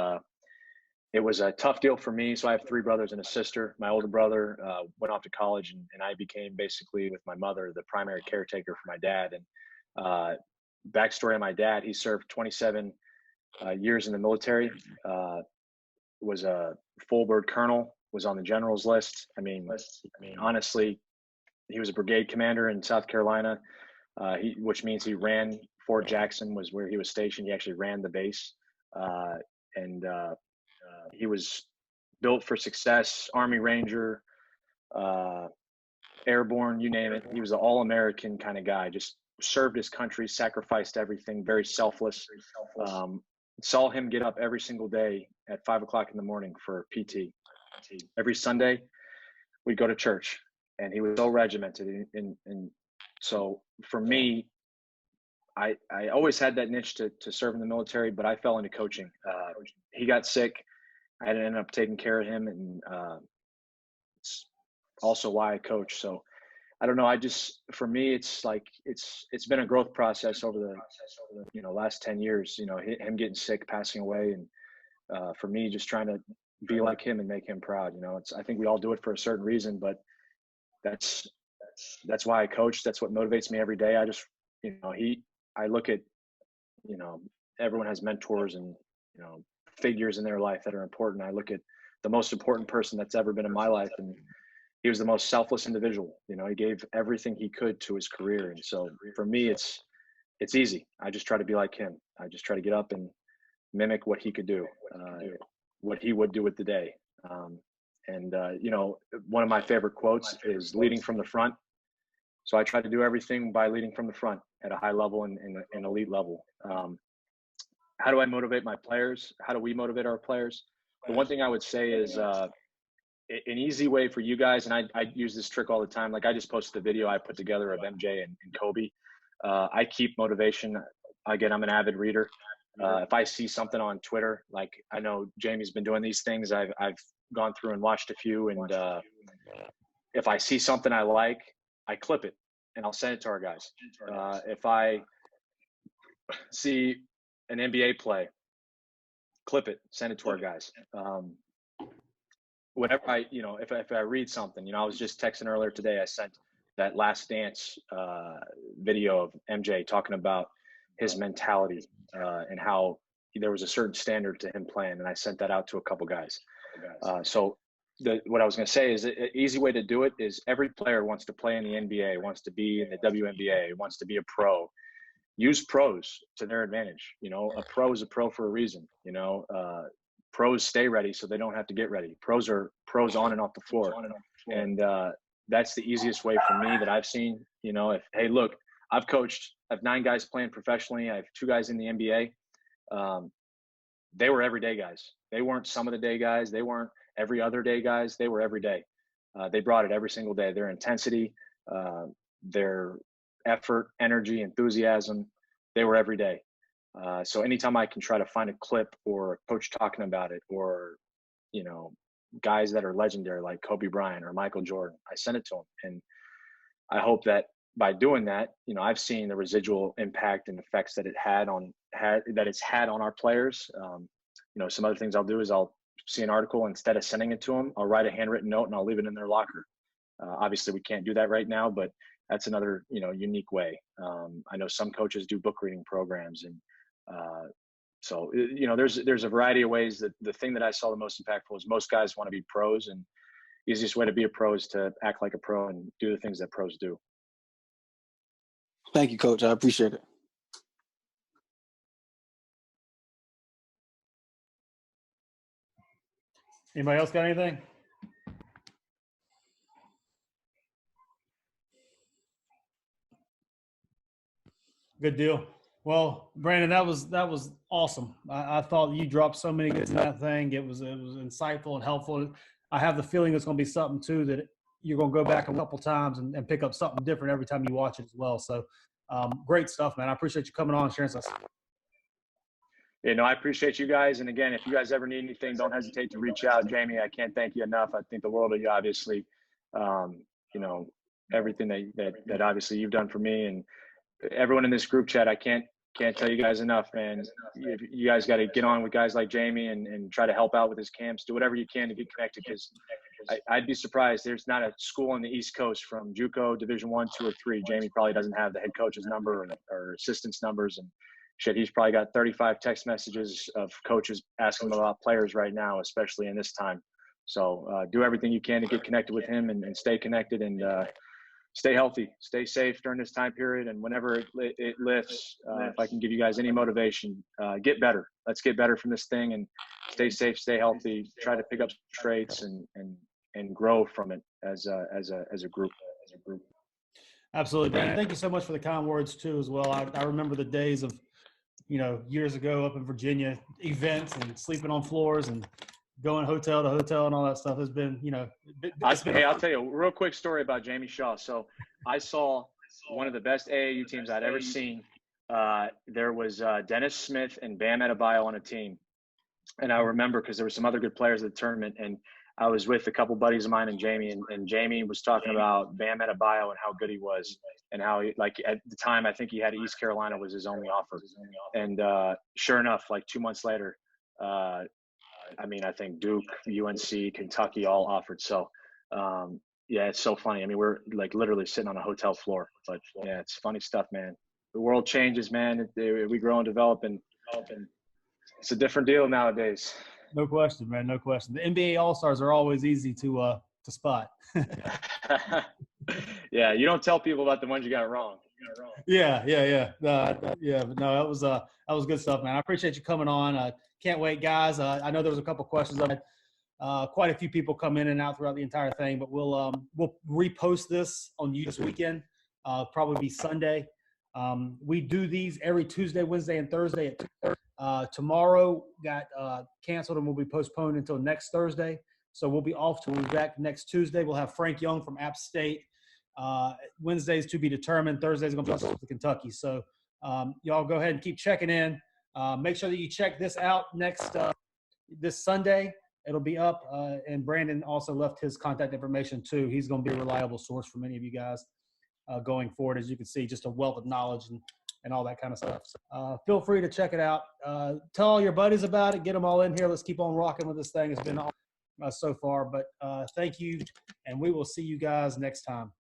it was a tough deal for me. So I have three brothers and a sister. My older brother went off to college, and I became basically, with my mother, the primary caretaker for my dad. And backstory on my dad: he served 27 years in the military. Was a full bird colonel. Was on the generals list. I mean, honestly, he was a brigade commander in South Carolina, which means he ran Fort Jackson was where he was stationed. He actually ran the base, and he was built for success. Army Ranger, airborne, you name it. He was an all-American kind of guy. Just served his country, sacrificed everything, very selfless. Saw him get up every single day at 5 o'clock in the morning for PT. Every Sunday, we'd go to church, and he was so regimented. And so for me, I always had that niche to serve in the military, but I fell into coaching. He got sick. I had to end up taking care of him, and it's also why I coach. So I don't know. For me, it's like it's been a growth process over the last 10 years. Him getting sick, passing away, and for me, just trying to be like him and make him proud. I think we all do it for a certain reason, but that's why I coach. That's what motivates me every day. I look at, everyone has mentors and, figures in their life that are important. I look at the most important person that's ever been in my life, and he was the most selfless individual. He gave everything he could to his career. And so for me, it's easy. I just try to be like him. I just try to get up and mimic what he could do, what he would do with the day. One of my favorite quotes is leading from the front. So I try to do everything by leading from the front at a high level and an elite level. How do I motivate my players? How do we motivate our players? The one thing I would say is an easy way for you guys, and I use this trick all the time. Like, I just posted a video I put together of MJ and Kobe. I keep motivation. Again, I'm an avid reader. If I see something on Twitter, like I know Jamie's been doing these things, I've gone through and watched a few, and if I see something I like, I clip it and I'll send it to our guys. If I see an NBA play, clip it, send it to our guys. Whenever if I read something, I was just texting earlier today, I sent that Last Dance video of MJ talking about his mentality and how there was a certain standard to him playing, and I sent that out to a couple guys. So what I was going to say is an easy way to do it is every player wants to play in the NBA, wants to be in the WNBA, wants to be a pro. Use pros to their advantage. A pro is a pro for a reason. Pros stay ready so they don't have to get ready. Pros are pros on and off the floor. And that's the easiest way for me that I've seen. Hey, look, I've coached. I have 9 guys playing professionally. I have 2 guys in the NBA. They were everyday guys. They weren't some of the day guys. They weren't every other day guys. They were every day. They brought it every single day. Their intensity, their effort, energy, enthusiasm, they were every day. So anytime I can try to find a clip or a coach talking about it, or, guys that are legendary like Kobe Bryant or Michael Jordan, I send it to them. And I hope that by doing that, I've seen the residual impact and effects that it's had on our players. Some other things I'll do is I'll see an article, instead of sending it to them, I'll write a handwritten note and I'll leave it in their locker. Obviously we can't do that right now, but that's another, unique way. I know some coaches do book reading programs, and so there's a variety of ways. That the thing that I saw the most impactful is most guys want to be pros, and the easiest way to be a pro is to act like a pro and do the things that pros do. Thank you, Coach. I appreciate it. Anybody else got anything? Good deal. Well, Brandon, that was awesome. I thought you dropped so many good in that thing. It was insightful and helpful. I have the feeling it's going to be something too that you're going to go back a couple times and pick up something different every time you watch it as well. So great stuff, man. I appreciate you coming on and sharing this. I appreciate you guys. And again, if you guys ever need anything, don't hesitate to reach out. Jamie, I can't thank you enough. I think the world of you, obviously. you know, everything that obviously you've done for me and everyone in this group chat. I can't tell you guys enough, man. You guys got to get on with guys like Jamie and try to help out with his camps. Do whatever you can to get connected, because I'd be surprised. There's not a school on the East Coast from JUCO, Division 1, 2, or 3. Jamie probably doesn't have the head coach's number or assistant's numbers, and shit, he's probably got 35 text messages of coaches asking him about players right now, especially in this time. So do everything you can to get connected with him and stay connected and stay healthy, stay safe during this time period. And whenever it lifts, if I can give you guys any motivation, get better. Let's get better from this thing and stay safe, stay healthy, try to pick up traits and grow from it as a group. Absolutely, Brandon. Thank you so much for the kind words too, as well. I remember the days of, years ago up in Virginia, events and sleeping on floors and going hotel to hotel and all that stuff has been, Hey, I'll tell you a real quick story about Jamie Shaw. So I saw one of the best AAU teams I'd ever seen. There was Dennis Smith and Bam Adebayo on a team. And I remember because there were some other good players at the tournament, and I was with a couple buddies of mine and Jamie, and Jamie was talking about Bam Adebayo and how good he was, and how he, like at the time, I think he had East Carolina was his only offer. And sure enough, like 2 months later, I think Duke, UNC, Kentucky all offered. So, yeah, it's so funny. I mean, we're like literally sitting on a hotel floor, but yeah, it's funny stuff, man. The world changes, man. We grow and develop, and it's a different deal nowadays. No question, man. No question. The NBA All-Stars are always easy to spot. Yeah, you don't tell people about the ones you got wrong. Yeah. But no, that was good stuff, man. I appreciate you coming on. Can't wait, guys. I know there was a couple questions. I had quite a few people come in and out throughout the entire thing, but we'll repost this on YouTube this weekend. Probably be Sunday. We do these every Tuesday, Wednesday, and Thursday. Tomorrow got canceled and will be postponed until next Thursday. So we'll be off till we're back next Tuesday. We'll have Frank Young from App State. Wednesdays to be determined. Thursday's going to be to Kentucky. So y'all go ahead and keep checking in. Make sure that you check this out this Sunday. It'll be up. And Brandon also left his contact information too. He's going to be a reliable source for many of you guys going forward. As you can see, just a wealth of knowledge and all that kind of stuff. So, feel free to check it out. Tell all your buddies about it. Get them all in here. Let's keep on rocking with this thing. It's been so far. But thank you, and we will see you guys next time.